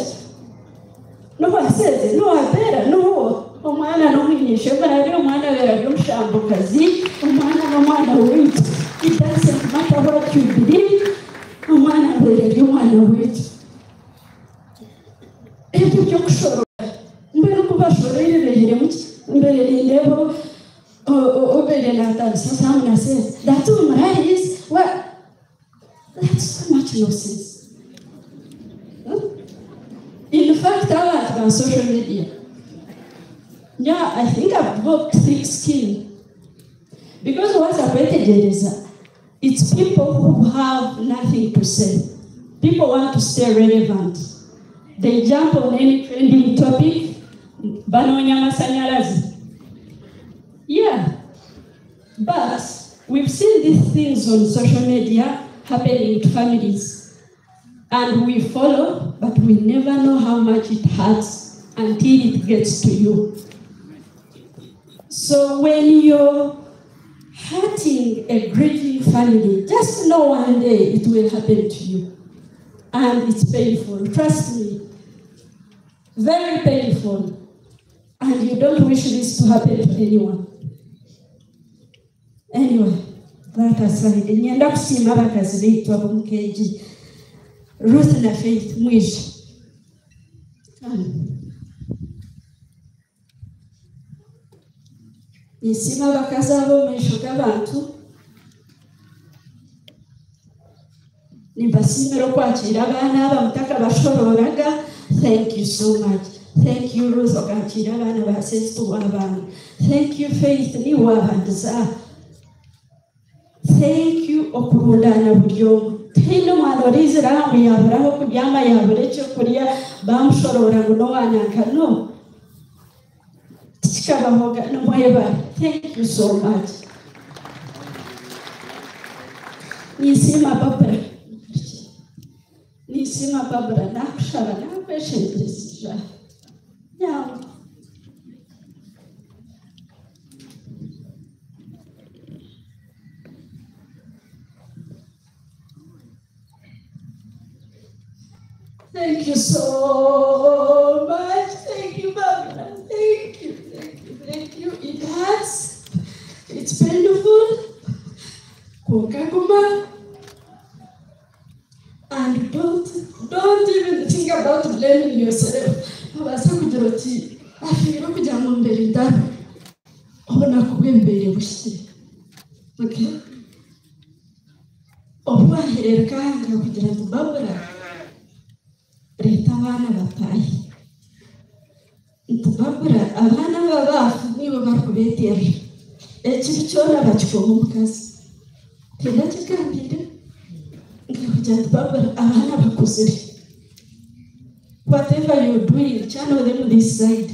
no baseze no atera no omwana no mwinyeshe bari omwana bera by'umushambukazi omwana witu it doesn't matter what you believe omwana bera by'umwana witu Every young shore, says that is well, that's so much nonsense. In fact, I like on social media. Yeah, I think I've got thick skin. Because what's happening is it's people who have nothing to say. People want to stay relevant. They jump on any trending topic. Yeah. But we've seen these things on social media happening to families. And we follow, but we never know how much it hurts until it gets to you. So when you're hurting a grieving family, just know one day it will happen to you. And it's painful, trust me. Very painful. And you don't wish this to happen to anyone. Anyway, that aside, nyenda kusima bakazi beitwa bumukeji Ruth na Faith mwisho. Nisima bakazi abo mwisho gabantu nimbasimero kwakira abana abamutaka bashororaga. Thank you so much. Thank you Ruth okakira abana basestu abana. Thank you Faith ni wabanza. Thank you okurundana buryo. Tino malorize ramu yaburaho kubyama yaburecho kuriya bamushorora guno wanyanka no. Tikabahoga no moyeba. Thank you so much. Nisima Barbara. Nisima Barbara nakushara nakweshendesija. Yeah. Thank you so much. Kokaguma. And don't even think about blaming yourself. Abasa kugira ati afiro kujya mu mbere ndaro. Obona kubembere bushye. Okay? Obahererkanga kugira ngo babura. Leta abana bataye. Babura abana babafu nibo bakubetera. Ekiri cyona bakikomo mukazi. Tenda kigambire. Ngakujya babura abana bakuzire. Whatever you're doing, channel them this side.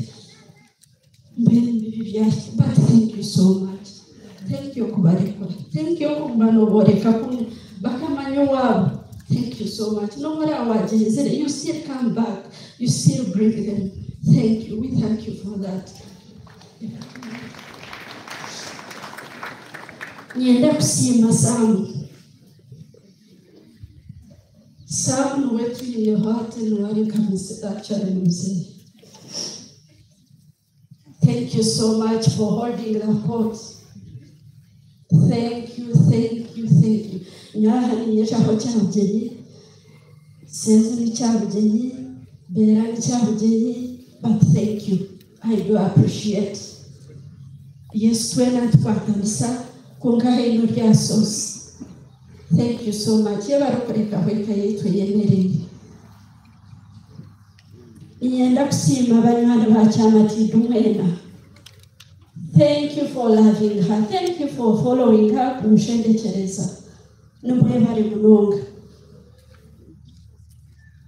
But thank you so much. Thank you kubarikwa. Thank you kumanoboreka kun bakamanyo wabo. Thank you so much. No matter what you still come back. You still bring them. Thank you. We thank you for that. Nienda kusima Sam. Sam wetu in your heart and wari kabisa actually mzee. Thank you so much for holding the fort. Thank you. Nyaha ni nyesha hocha mjeni. Senzu ni chabjeni. Bera ni chabjeni. But thank you. I do appreciate. Yes, twena tukwatanisa. Kunga ino rya sosi. Thank you so much. Yebarokoreka hoika yetu yemereye. Nienda kusima abanywana ba Chamati Dumwena. Thank you for loving her. Thank you for following her kumushendekereza. Numwebare munonga.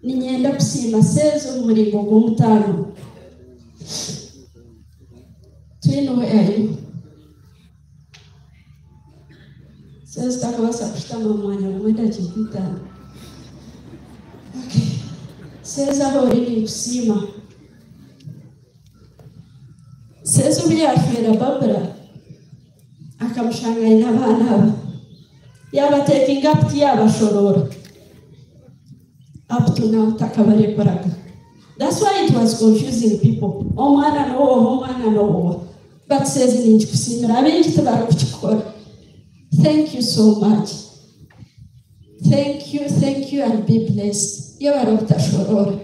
Nienda kusima sezo murimbo gw'omutano. Twino where are you? Sezo takabasa kushitama mwanya mwenda chikutano. Okay. Sezo hori kusima. Sezo byafera Barbara. Akamushangaye n'abana aba. Yaba taking up yaba shorora. Up to now takabarekoraga. That's why it was confusing people. Omwana no. But says in kusimira abenji tabarukuchikora. Thank you so much. Thank you and be blessed. You are of the shorora.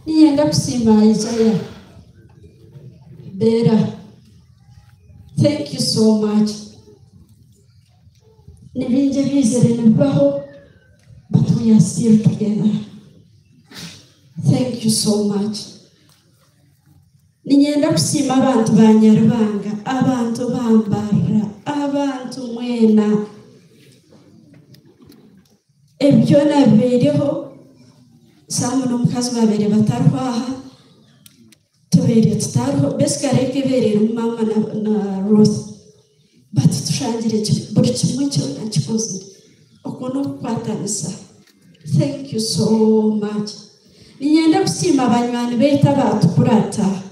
Nienda kusima Isaiah. Bera. Thank you so much. Nibinje bizere nabaho, but we are still together. Thank you so much. Ninyenda kusima abantu banyarubanga, abantu bambara, abantu mwena. Ebyo nabereho, samu n'omukazi babere batarwaha, tubere tutariho, besikareke berere mama na Ruth. But tushangire buri kimwe cyona kikoze. Okono kwatanisa. Thank you so much. Ninyenda kusima abanywani beta batukurata.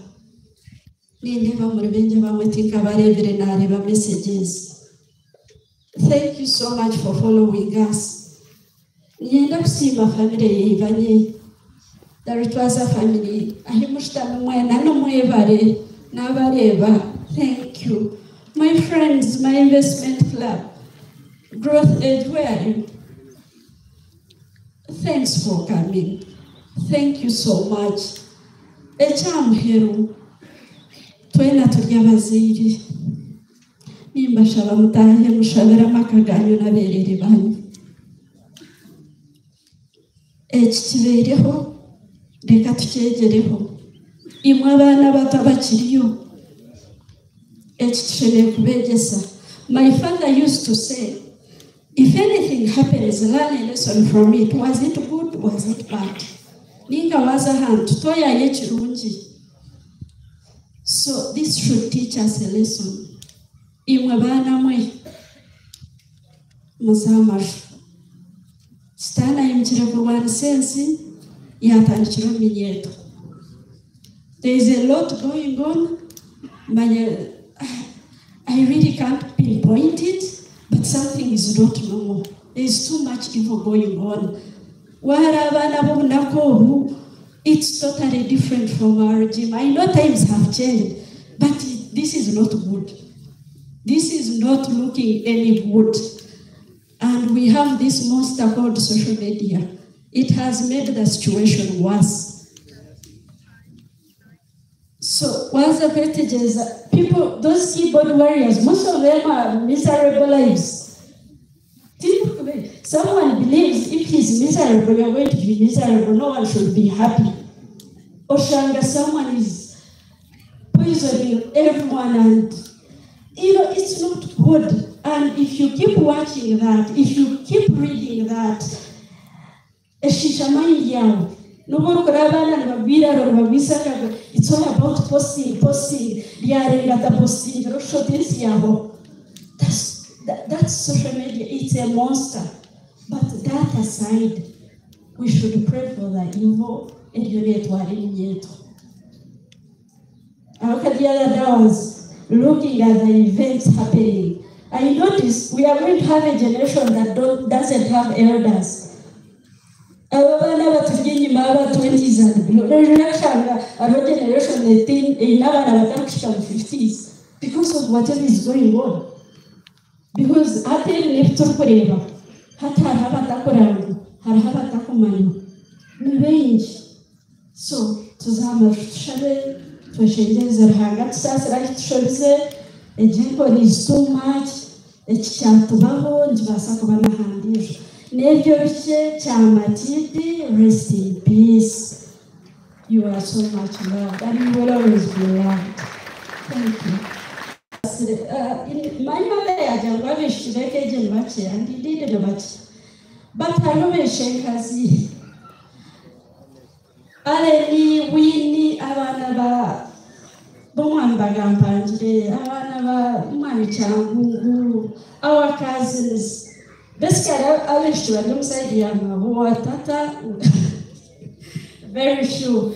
Ninde bamuri benje bamwetinga barebere nareba messages. Thank you so much for following us. Ninyenda kusima family yibanye. Daritwaza family. Ahimushitana mwena no mwebare nabareba. Thank you. My friends, my investment club, Growth Edge, where are you? Thanks for coming. Thank you so much. Echam hero, twena turya baziri. Nimba shaba mutahe mushabera makaganyo na berere banyu. Echikibereho, reka tukegereho. Imwe abana batabakiriyo. My father used to say, if anything happens, learn a lesson from it. Was it good? Was it bad? Ninga waza hand, toya yechirunji. So this should teach us a lesson. Imwe bana mwe muzamashu. Stana imchira for one sense, yatanchiro minyeto. There is a lot going on. I really can't pinpoint it, but something is not normal. There is too much evil going on. It's totally different from our regime. I know times have changed, but this is not good. This is not looking any good. And we have this monster called social media. It has made the situation worse. So what's the advantages? People, those keyboard warriors, most of them are miserable lives. Someone believes if he's miserable, you're going to be miserable. No one should be happy. Oshanga, someone is poisoning everyone, and it's not good. And if you keep watching that, if you keep reading that, it's all about posting. That's social media. It's a monster. But that aside, we should pray for the evil and unite our in. I look at the other day, I was looking at the events happening. I noticed we are going to have a generation that doesn't have elders. Our 20s and our generation, they think in our 50s because of whatever is going on. Because at the end of forever, so example is too much, rest in peace. You are so much loved, and you will always be loved. Thank you. My mother, and he did it much. But I know Shekasi. Aleni, Winnie, Avanaba, Bomambagampanjre, Avanaba, Manichangu, our cousins. Basically, I wish to alongside Yama, Tata, very few.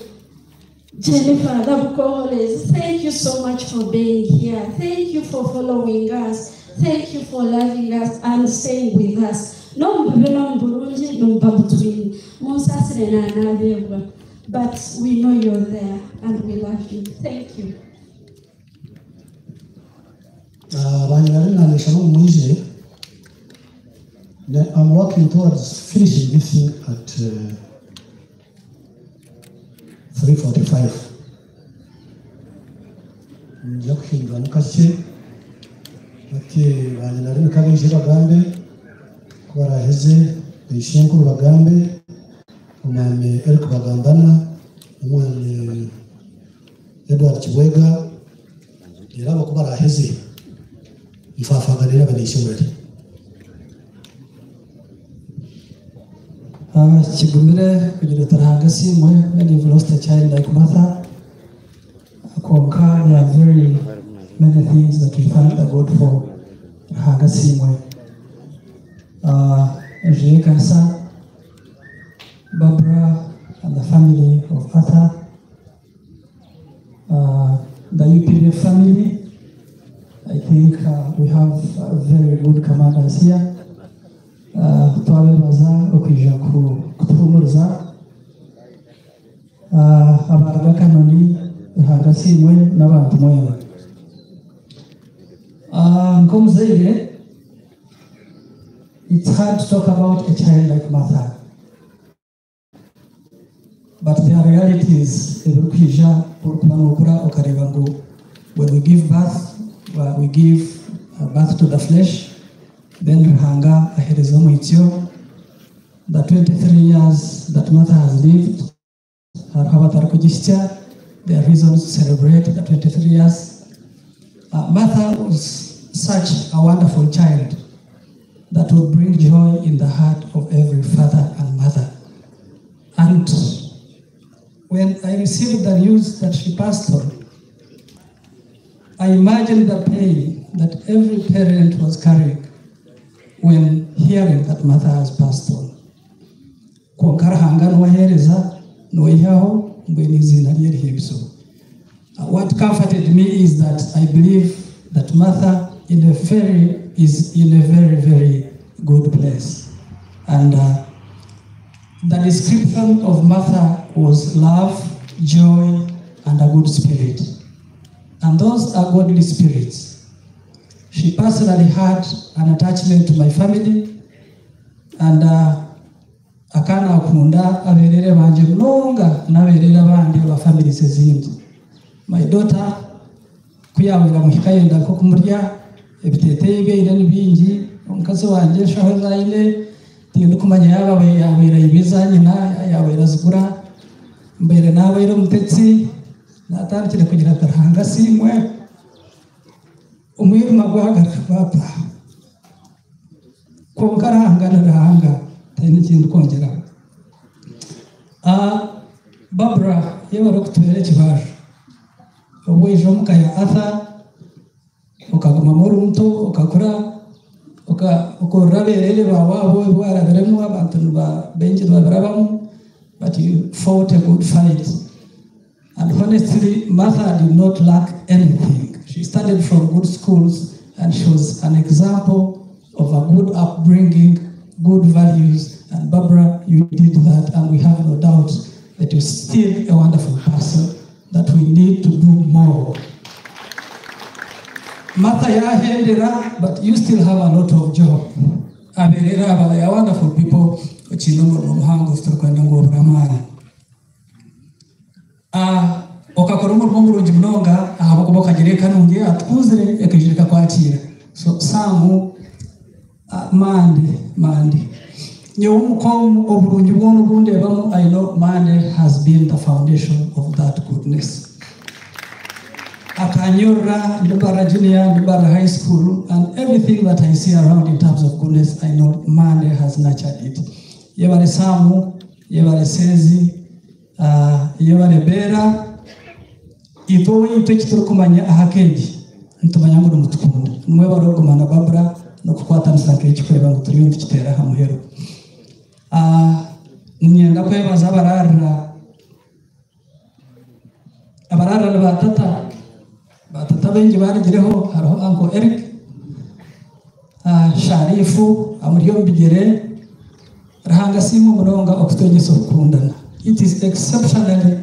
Jennifer Labukoles, thank you so much for being here. Thank you for following us. Thank you for loving us and staying with us. No, Burundi, no Babutwin, but we know you're there and we love you. Thank you. I'm working towards finishing this thing at 3:45. Njakuhindura mukase ati banyina rimwe kabije bagambe kubaraheze bishinkuru bagambe umwami Eric Bagambana umwami Edward Kibwega iraba kubaraheze mfafaganira banishimuri Chigumire kugira tarahangasi mwe when you've lost a child like Martha. Konka, there are very many things that we thank the God for. Hangasi mwe. Kansa, Barbara and the family of Arthur, the UPDF family. I think we have very good commanders here. Twabebaza okwijja kutuhumuriza abaraga kanoni hagati mwe n'abantu mwe nkomuzaire it's hard to talk about a child like Martha, but there are realities ebirukwijja okumanukura okareba ngo when we give birth to the flesh. Then Ruhanga ahereza omwityo, the 23 years that Martha has lived, there are reasons to celebrate the 23 years. Martha was such a wonderful child that would bring joy in the heart of every father and mother. And when I received the news that she passed on, I imagined the pain that every parent was carrying when hearing that Martha has passed on. What comforted me is that I believe that Martha is in a very, very good place. And the description of Martha was love, joy, and a good spirit. And those are godly spirits. She personally had an attachment to my family, and akana akunda aberere banje munonga naberere abandi ba families ezindi. My daughter kuyabura muhikayenda ko kumurya ebitete bye n'ibingi omukazi wanje shaho zaine tindu kumanya yabera ibiza nyina yabera zigura mbere nabera mutetsi natandikire kugira tarahanga simwe umwirima gwagaruka papa ko karahanga narahanga tani kindu kongera Barbara yebara kutubere kibaje ubwo ejo mukaya atha ukaguma muri muto ukakura ukoraberere bawabo bwaraberemo abantu ba benji babarabamu, but you fought a good fight. And honestly, Martha did not lack anything. She studied from good schools, and she was an example of a good upbringing, good values. And Barbara, you did that, and we have no doubt that you're still a wonderful person that we need to do more. Martha yahendera, but you still have a lot of job. Aberera, they are wonderful people. Okakoromor bomuro jimnonga ahabokoboka jireka nunge atuzire ekijirika kwakira. So samu mandi nyumukom oburungi bwonu bunde bamu. I know Mande has been the foundation of that goodness. Akanyora, Ndubara Junior, Ndubara High School, and everything that I see around in terms of goodness, I know Mande has nurtured it. Yebare Samu, Yebare Sezi, Yebare Bera, Ivo ipechituru kumanya ahakeji, ntumanya ngo mutukunda. Numwe barogumana Barbara no kukwata nsakeji kweba ngo turiyumva kitera hamuhero. Nyenda kwebaza abarara batata bengi barigireho hariho Uncle Eric, Sharifu amuriyo bigere rahanga simu munonga okutonyesa okukundana. It is exceptionally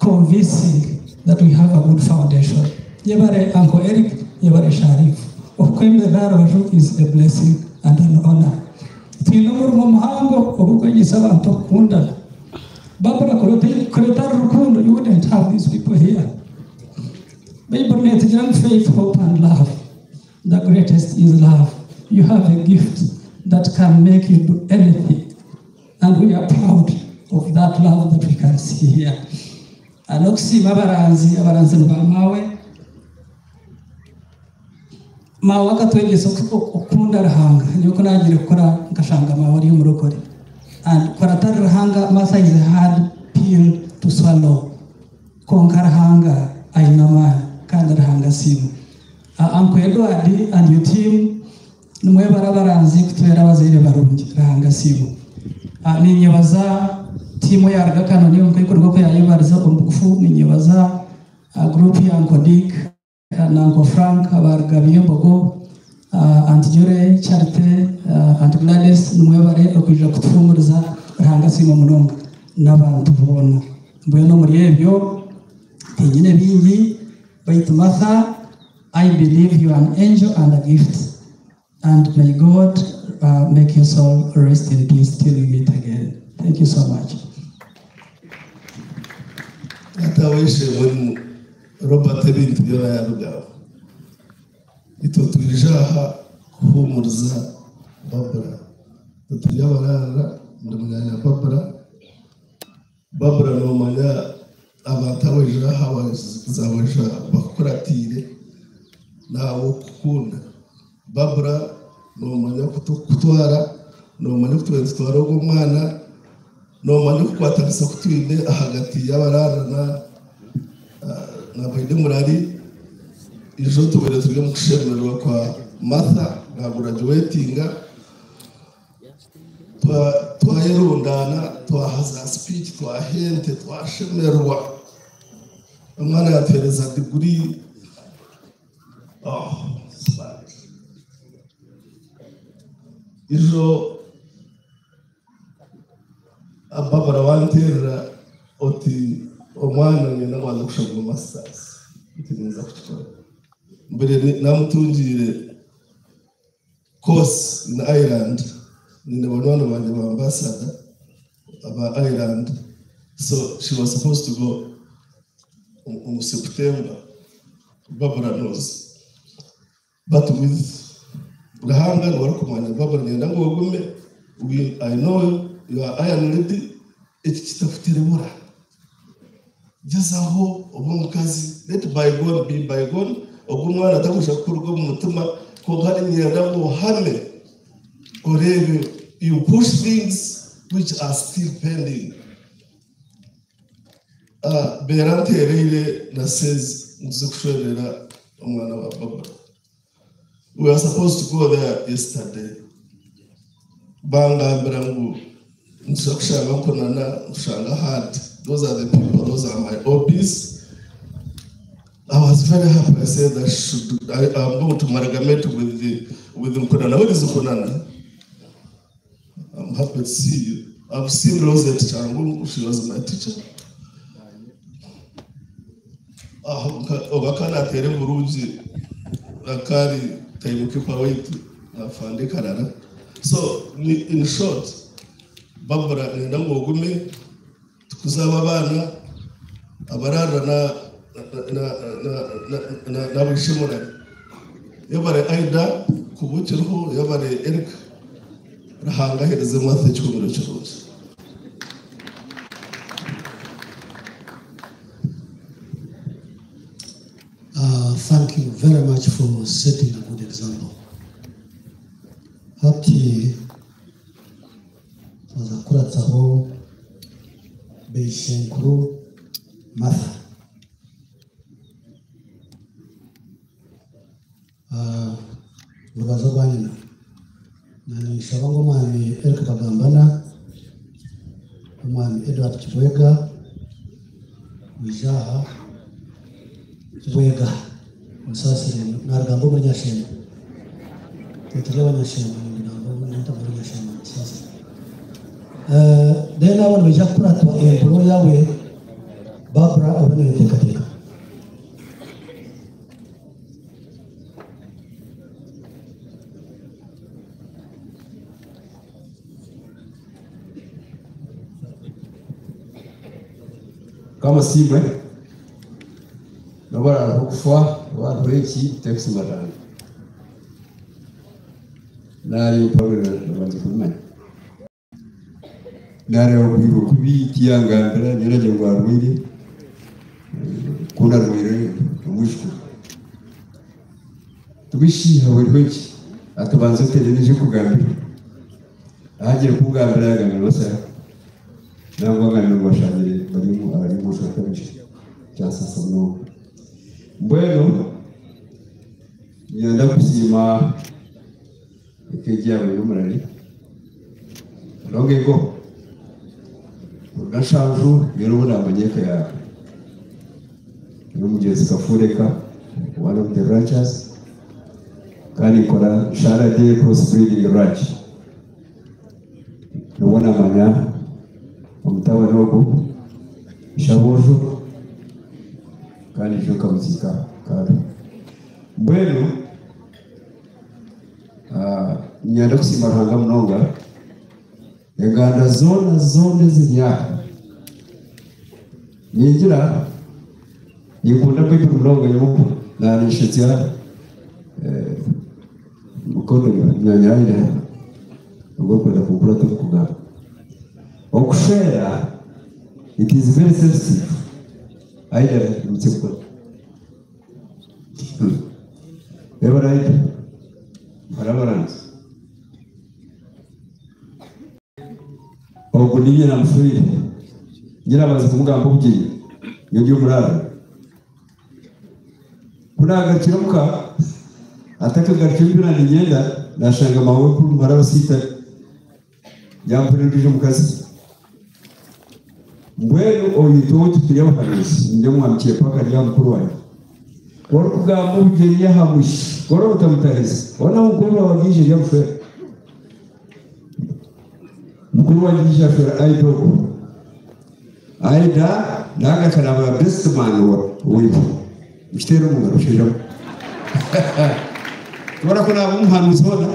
convincing that we have a good foundation. Yebare Uncle Eric, yebare Sharifu. Okwemera is a blessing and an honor. Tinumuru muhango obukwegisa abantu okukundana. Barbara kureta rukundo, you wouldn't have these people here. Bible net young faith, hope and love. The greatest is love. You have a gift that can make you do anything. And we are proud of that love that we can see here. Aloksi abaranzi nbamawe. Mawe akatwegesa okukunda rahanga. Nyuko nagire kukora nkashanga mawe ari umurokore. And kwaratari rahanga Martha is a hard pill to swallow. Konka rahanga ainama kandi rahanga simu. Uncle Edward and your team nimwe barabaranzi kutwera abazire barungi rahanga simu. Ninyebaza timu ya Ragakano niyo mwikorwa ko yayibariza umugufu. Ninyebaza group ya Uncle Dick na Uncle Frank abargabiye mbogo, Aunt Jure, Charite, Aunt Gladys nimwe bare okujja kutufumuriza rahanga simu munonga n'abantu bona. Mbwe no muri ebyo nyine bingi baitu Martha, I believe you are an angel and a gift. And may God make your soul rest in peace till we meet again. Thank you so much. Atawishe when Robert Bintu ya Lugao. Ito tulijaha humurza Barbara. Tulijabarara ndumanya Barbara no manya abatawejaha bazaweja bakuratire nawo kukunda. Barbara no manya kutwara no manya kutwara umwana no manya kwatanisa kutwinde ahagati y'abarara na baide murari ijo tubere turi mu kushemerwa kwa Martha na graduatinga twayerundana twahaza speech twahente twashemerwa umwana yatereza degree. Ijo Barbara wanterera oti omwana nyina waza kushobora masters itinza kuchikora mbere namutungire course in Ireland. In one of the ambassador about Ireland. So she was supposed to go in September. Barbara knows. But with Rahanga and Warkumani, Barbara and I know you are Iron Lady, it's Taftiremura. Just a hope of one cousin, let bygone be bygone, or one at Tamushakurgo Mutuma, Kohani Yadamu Hame, or you push things which are still pending. Berante Rele that says Nzukshuela Omana Baba. We were supposed to go there yesterday. Banga Brangu Nzuksha Mapunana Shanga Hat. Those are the people, those are my hobbies. I was very happy. I said I'm going to amalgamate with Mpunana. What is Mpunana? I'm happy to see you. I've seen Rosette Changu, she was my teacher. Ogakana tere muruji akari taimukipa wetu afande Canada. So in short, Barbara ni nango ogume tukuzaba bana abarara na bishimura yabare Aida kubuchirho yabare Eric rahanga hereze mathe cyumuro cyose. Thank you very much for setting a good example. Hati Zakurataho Beishenkuru Matha. Mugazobanya Nani Shabango Mani Elka Bagambana Mani Edward Chibwega Wijaha Chibwega Sasa Nargambo Manyashema Tutalewa Nyashema Nanta Manyashema Sasa then I want to Jakura to employer with Barbara Obenekatika. Kama simwe nabara kufa watu wengi taxi madani na yupabira n'abantu nare obiru kubiti ngambira nyiraje ngwarwire kuna rwire mushku tubishi hawe wengi atabanze teleneje kugambira agiye kugambira yagambira basa nangwa ngano bashanje barimo abarimo shakaje cyasa samno bueno yanda kusima ikejya y'umurari rongego urashanju yerubona amanyeka ya n'umugezi kafureka one of the ranchers kandi kora Sharade cross breeding ranch nubona amanya umutawa nogo shabojo kandi joka muzika kandi bueno nyanda kusimaranga mnonga yaganda zone zinyaka ningira nikunda kwipa mnonga yuko na nishitia mukono nyanyanya ngoko da kukura tukuga okushera it is very sensitive aida mtiko everright barabarans okundiye na mfiri ngira bazi kumugambo bugiri ngiye murara kuna gakiruka ataka gakirubira nigenda nashanga mawe ku marabasita yampurindije mukazi mbwenu oyitoto tuyabakanisi nje mwamkiye paka ya mukuru wawe koro kugambo bugiri yahamushi koro utamutariza ona mukuru wagije yamfere mukuru wagije afere aida naga kana ba best man wipo mstero mungarushijo kora kuna umuhanuzi bona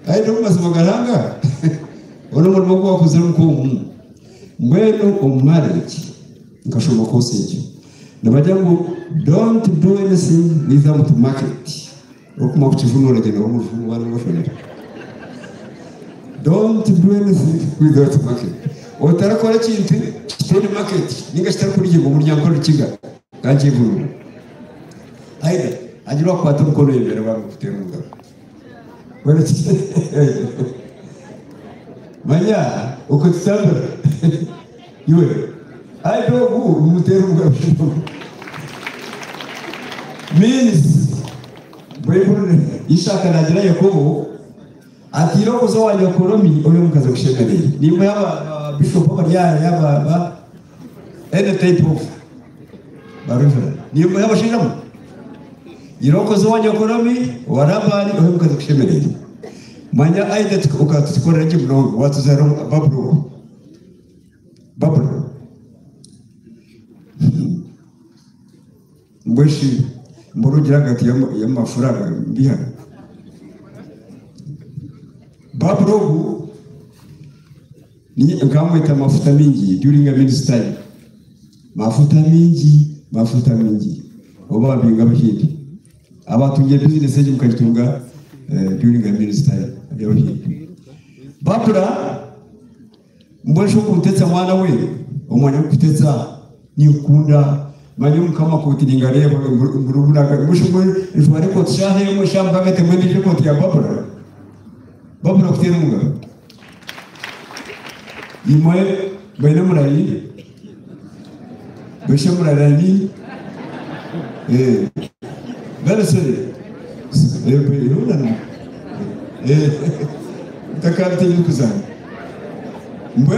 ayi no mazima garanga ono mulimo kwa kuzira mko mbwenu marriage nkashoma kose iki nabajangu don't do anything without market okuma kuchifunura gena umufumu wala ngoshonera don't do anything without market otarakora kintu kitene market ninga kitari ngo muryango rukiga kanje vuru aida ajira kwata mkono yebera bari kutera ngaro wala manya ukutambara yule I don't go mutera ngaro means Bible ishaka nagira Yakobo ati roko zo wanyokoromi uri mukaza kushemereye nimwe yaba bishop bari yaba any type of barufera nimwe yaba shiramo iroko zo wanyokoromi warabani uri mukaza kushemereye manya aida ukatukorera kimno watu zero babro mbweshi murugira gati y'amafaranga mbihana babrogu ni ngamwita mafuta mingi during a ministry mafuta mingi oba binga bahindi abatunye business eje mukagitunga during a ministry y'abahindi babra mbwesho kuntetsa mwana we umwana kutetsa ni ukunda manyu kama kutilinga leo ngurubuna mushumwe ifare ko tshahe mo shamba gate mwende ko ya babura kutera munga imwe bene murayi beshe murarani galasere be yona takarte yukuzana mwe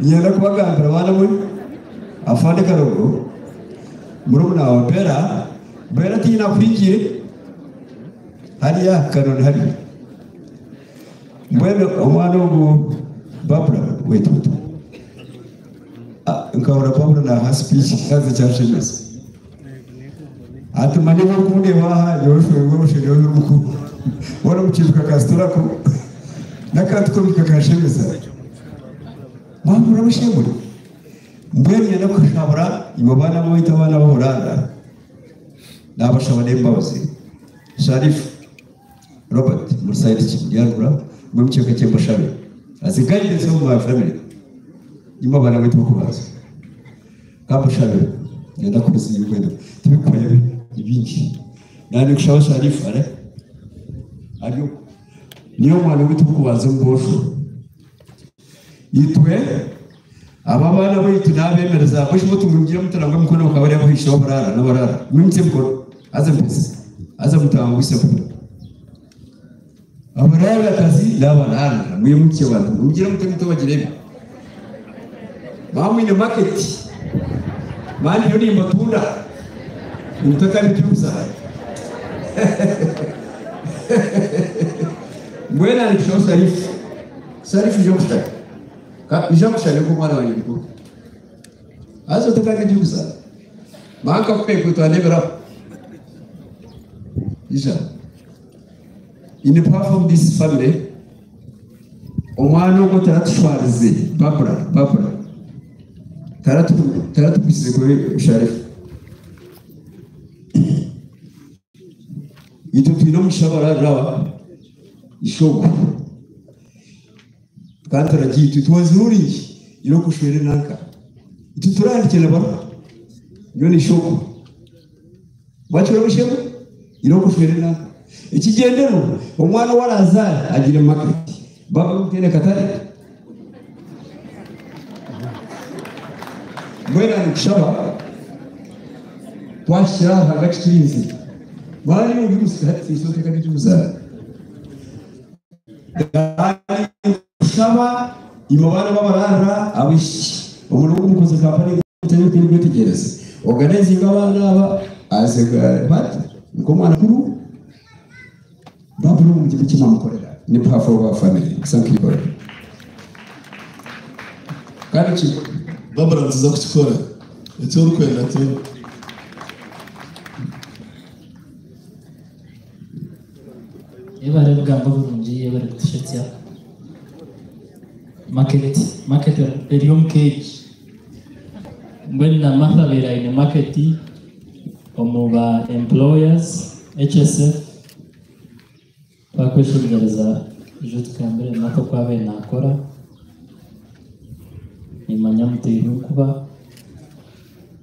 yenda kubagambira bana mwe afande karogo murumuna wa bera tina kwinjire hariya kanone hari mbwene omwana ubu babura wait nkabura babura na speech kazi cyashemeza ati mani bakunde baha yoshwe y'uruku wala mukibuka kastura ko nakatiko bikakashemeza babura bushemuri mbwene yenda kushabura imabana mwita bana bahuranda nabashabane mbabazi Sharif Robert Musaidi Chimbyagura mumcheka chemba shabe as a guidance of my family imabana mwita kubaza kapo shabe yenda kuzi yugenda tibikoye ibinji nani kushawa Sharif ale ayo niyo mwana mwita kubaza mbosho yitwe ababana baitu nabemereza bashi mutumubwira mutarangwa mukono ukabari abahisha barara nabarara mwimtse mkono aza mutangwise ko abarara kazi labarara mwimutse bana mugira mutumito bagirebe bamwe ni market mani yoni matunda mutaka nituza mwena ni show Sharif joksta Ijamushale ko mwana wanyu ko azo tukake jugusa maka pe ko to alebra isha in the path of this family omwana ko taratshwarize babra taratu bisize ko Sharif ito twino mushabara rawa ishogo kantara jitu tuwazuri iroko shwere nanka ituturandikira baro nyoni shoko bachwe bashemo iroko shwere nanka ikigendero umwana waraza agira market baba mutene katari mwena nkushaba twashira hagati twinzi bari ubirusa isote kandi tuza shaba imabana babarara abishi umuntu umukoze kampani cyane kuri gutegereza organizing abana aba azega bat ngomana kuru babulu mu gihe cy'amamukorera ni path of our family thank you God kandi babara nziza kukikora icyo urukwenda cyo Eva barebwa burungi bari gushitsa market erium cage ngwenda mathabira ine market omuba employers HSF bakweshugereza jutkambere nako kwabe nakora imanya mutero kuba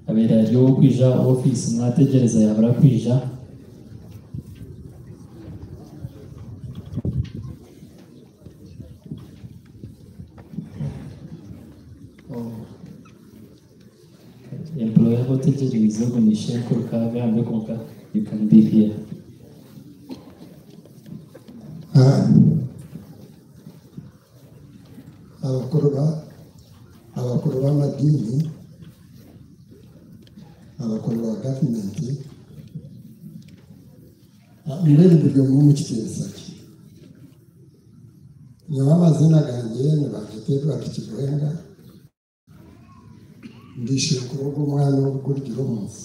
abera ryo kwija office mwategereza yabara kwija employer botegereza kunisha kuruka gambe konka you can be here. abakuru b'amadini abakuru ba gavumenti mbere buryo mu kitezo nyawa amazina ganjye ni bagiterwa kikigoyenga ndishe kurogo umwana w'ugurigiro munsi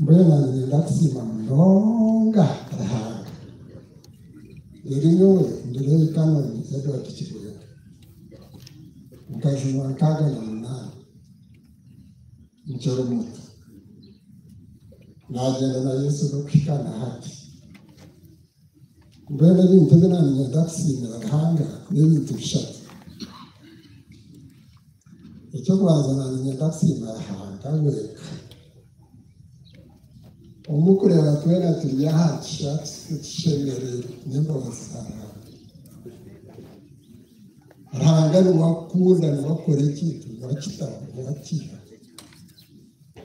mbere nanjye ndatsima ndonga arahanga yari nyowe ndire kanoni Edward Kigoyenga mukajuma kaga na munani mchoro mutu najenda na Yesu no kushikana hati mbere ni ntende na ndatsima arahanga n'ibintu bishatu icyo kwazana ni ndatsima arahanga weka umukureba twera turi yahatsha tshemere nemba wasara ranga ni wakunda ni wakore ikintu wakita wakira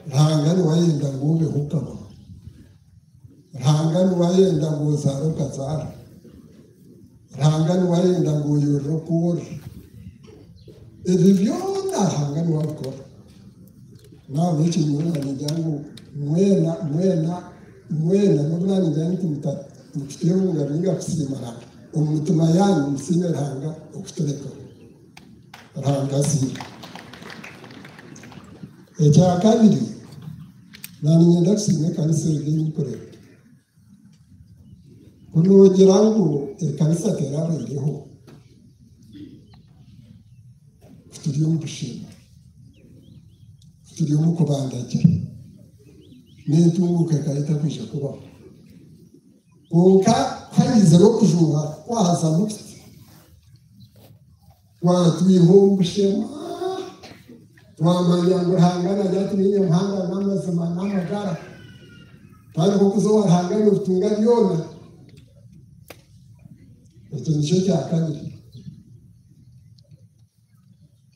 ranga ni wayenda ngube hukama ranga ni wayenda ngozaro kazara ranga ni wayenda ngoyoro kuri ibivyona ranga ni wakora nawe ikintu ni jangu mwena n'umwana njyana mufitiye ngaringa kusimara umutima yanyu musime ranga okutereka ranga si ecya kabiri nani nyenda kusime kanisa y'imikorere kunogera ngo kanisa teraba iriho turiyo mushima turiyo mukubandagira n'intunguka kahita kwisha kubaho konka harize no kujuha kwaza mufite watwihumbushe twamanya ngo hangana byatumenye muhanga n'amazima n'amagara kandi ko kuzohangana ubutunga byona icyo nicyo cya kabiri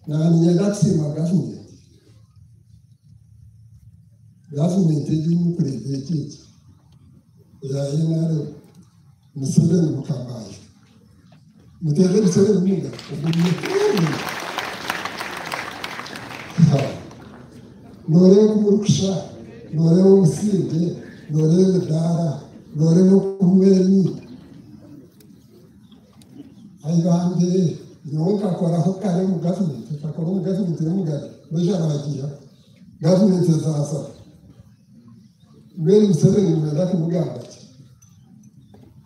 nani nyagatsima gavumenti y'umukurebe cyiki ya yenare musore mukambaye muteze musore muga nore kumurusha nore umusinde nore dara nore no kumweni ayibande yonka koraho kare mu gavumenti akora mu gavumenti y'umugari bajaragira gavumenti zaza mbere musore mwenda kumugamba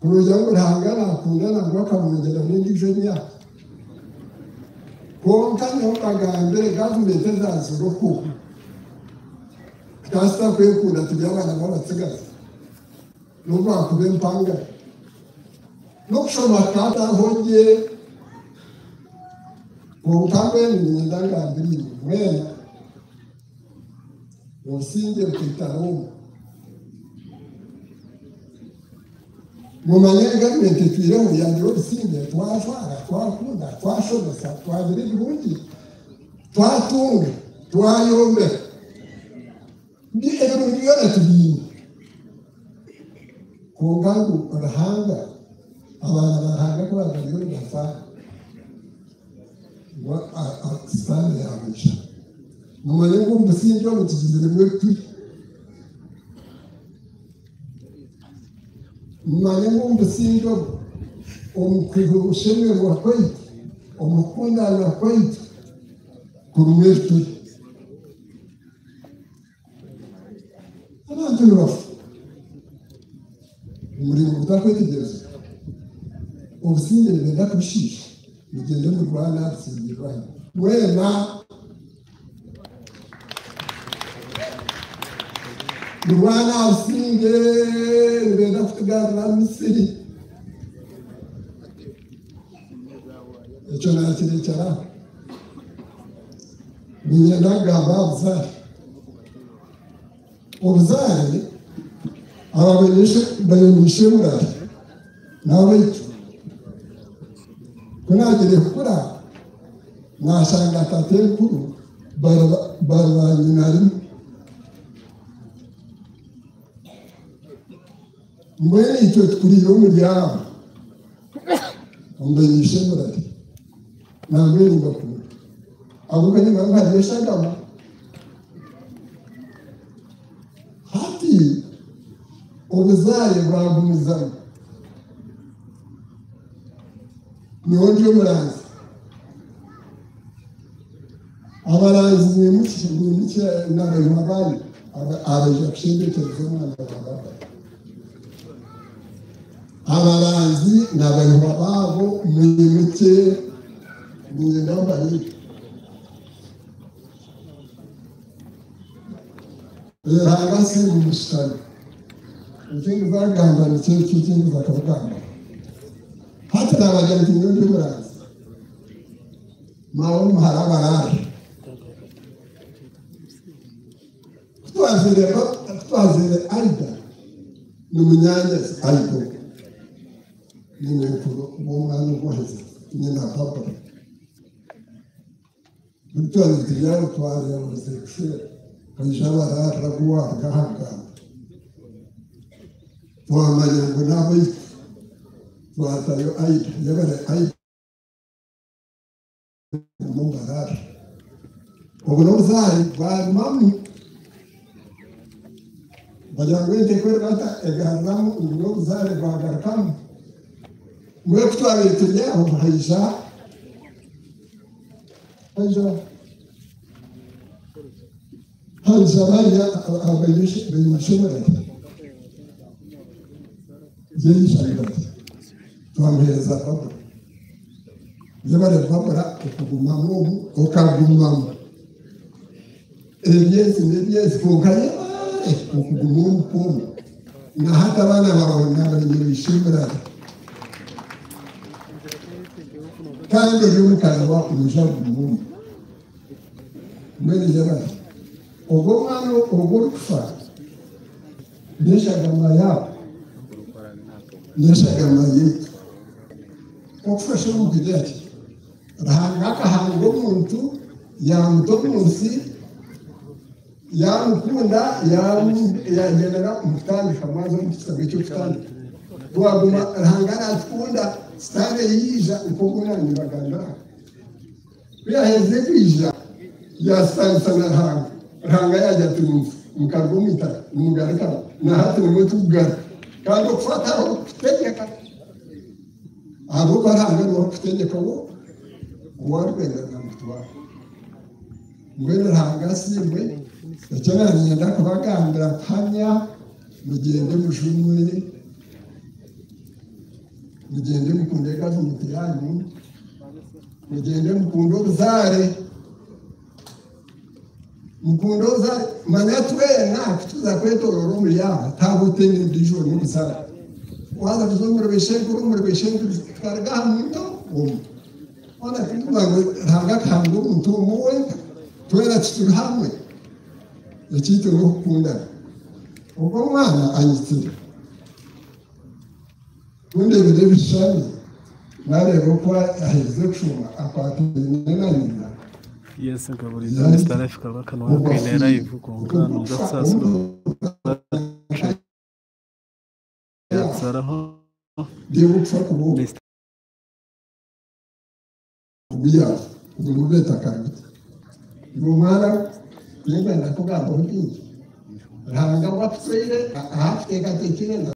urujya ngo ntangana akundana ngo akamwongera n'indi jenya konka niho bagambere gavumenti zazo ko kasta kwekunda tujyabana n'abatsigaza nubwo akube mpanga no kushoma kata hoje konka ni ndangambiri mwena usinge kitaro mumanye gavumenti twireho yandiro usinge twafara twakunda twashobora twagira ibihungi twatunga twayombe ni ero yona tubini kongangu arahanga abana barahanga ko bagabiro bafara wa asitani yabisha mumanye ngo musinge wo mutizire mwe turi mumanye ngo musinge omukwiho ushemwe wa kwait omukunda na kwait kurumwe turi abantu bafu umurimo utakwitegereza ubusingere benda kubishisha mugende mu Rwanda rusingirwa wema mu Rwanda rusingere benda kutugarura Misiri icyo nakirekera ninyandagamba ubuzari ababenyeshe murari n'abaitu kunagire kukura nasanga tate mukuru barabanyinari mbere icyo tukuriye umuryango umbenyeshe murari namwe ngakuru avuga ni manga yeshagama hati ubuzari bwagumizana niwonje muranzi abaranzi nimukiye n'abantu babandi abaje kushinde telefone abaranzi n'abantu bababo mwimuke n'indambari hagati y'umusitani ikindi bagamba ni cyo cy'ikindi bakabagamba hata n'abageni n'undi murazi mawo harabarara twazire aida n'umunyanyezi aido n'imekuru b'umwana ugoheze nyina papa bitwazire yawe twariye muri sekisere kajabara guwa gahanga twamanya ngo nabo twatayo aida yabare aida mumbarara ubunozari bwa mami bajangwete kwera egaramo ubunozari bwa garkam mwe kutwabitire aho haisha Harisabaya abayishimira yishimira twamhereza papa yabare papa ukugumamo ukagumamo ebyesi kukaye ukugumamo na hata bana bawe n'abayishimira kandi y'umukazi wakurusha gumu mbere yabare ubwo mwana ubwo kufa neshagama yabo neshagama yitu okufasha mugidati rahanga kahango umuntu yamutomunsi yamukunda yagenera umutandika maze umukisabe cyo kutandika twaguma rahanga atkunda stare yija ukoguna nibaganda byaheze kwija yasansana rahanga yajya tumva mukagumita mugarika na hati nimwe tugara kandi okufata okutegeka abo baranga no kutegeka wo warwenga mutwara mbere rahanga simwe cyane nyenda kubagambira panya mugende mushumwe mugende mukundeka z'umuti yanyu mugende mukundo uzare mukundoza manatwena kutuza kwetororo muri yaha tabutene ndijo n'ubusara waza kuzomura beshenkuru karga muto ona kintubango ranga kango muto muwe twera turi hamwe yakito no kunda ubwo mwana anyitse kunde bide bishani narebo kwa aheze cuma akwatene na nyina Yes, Gabriel, Mr. Life Kabaka, no one can arrive on that's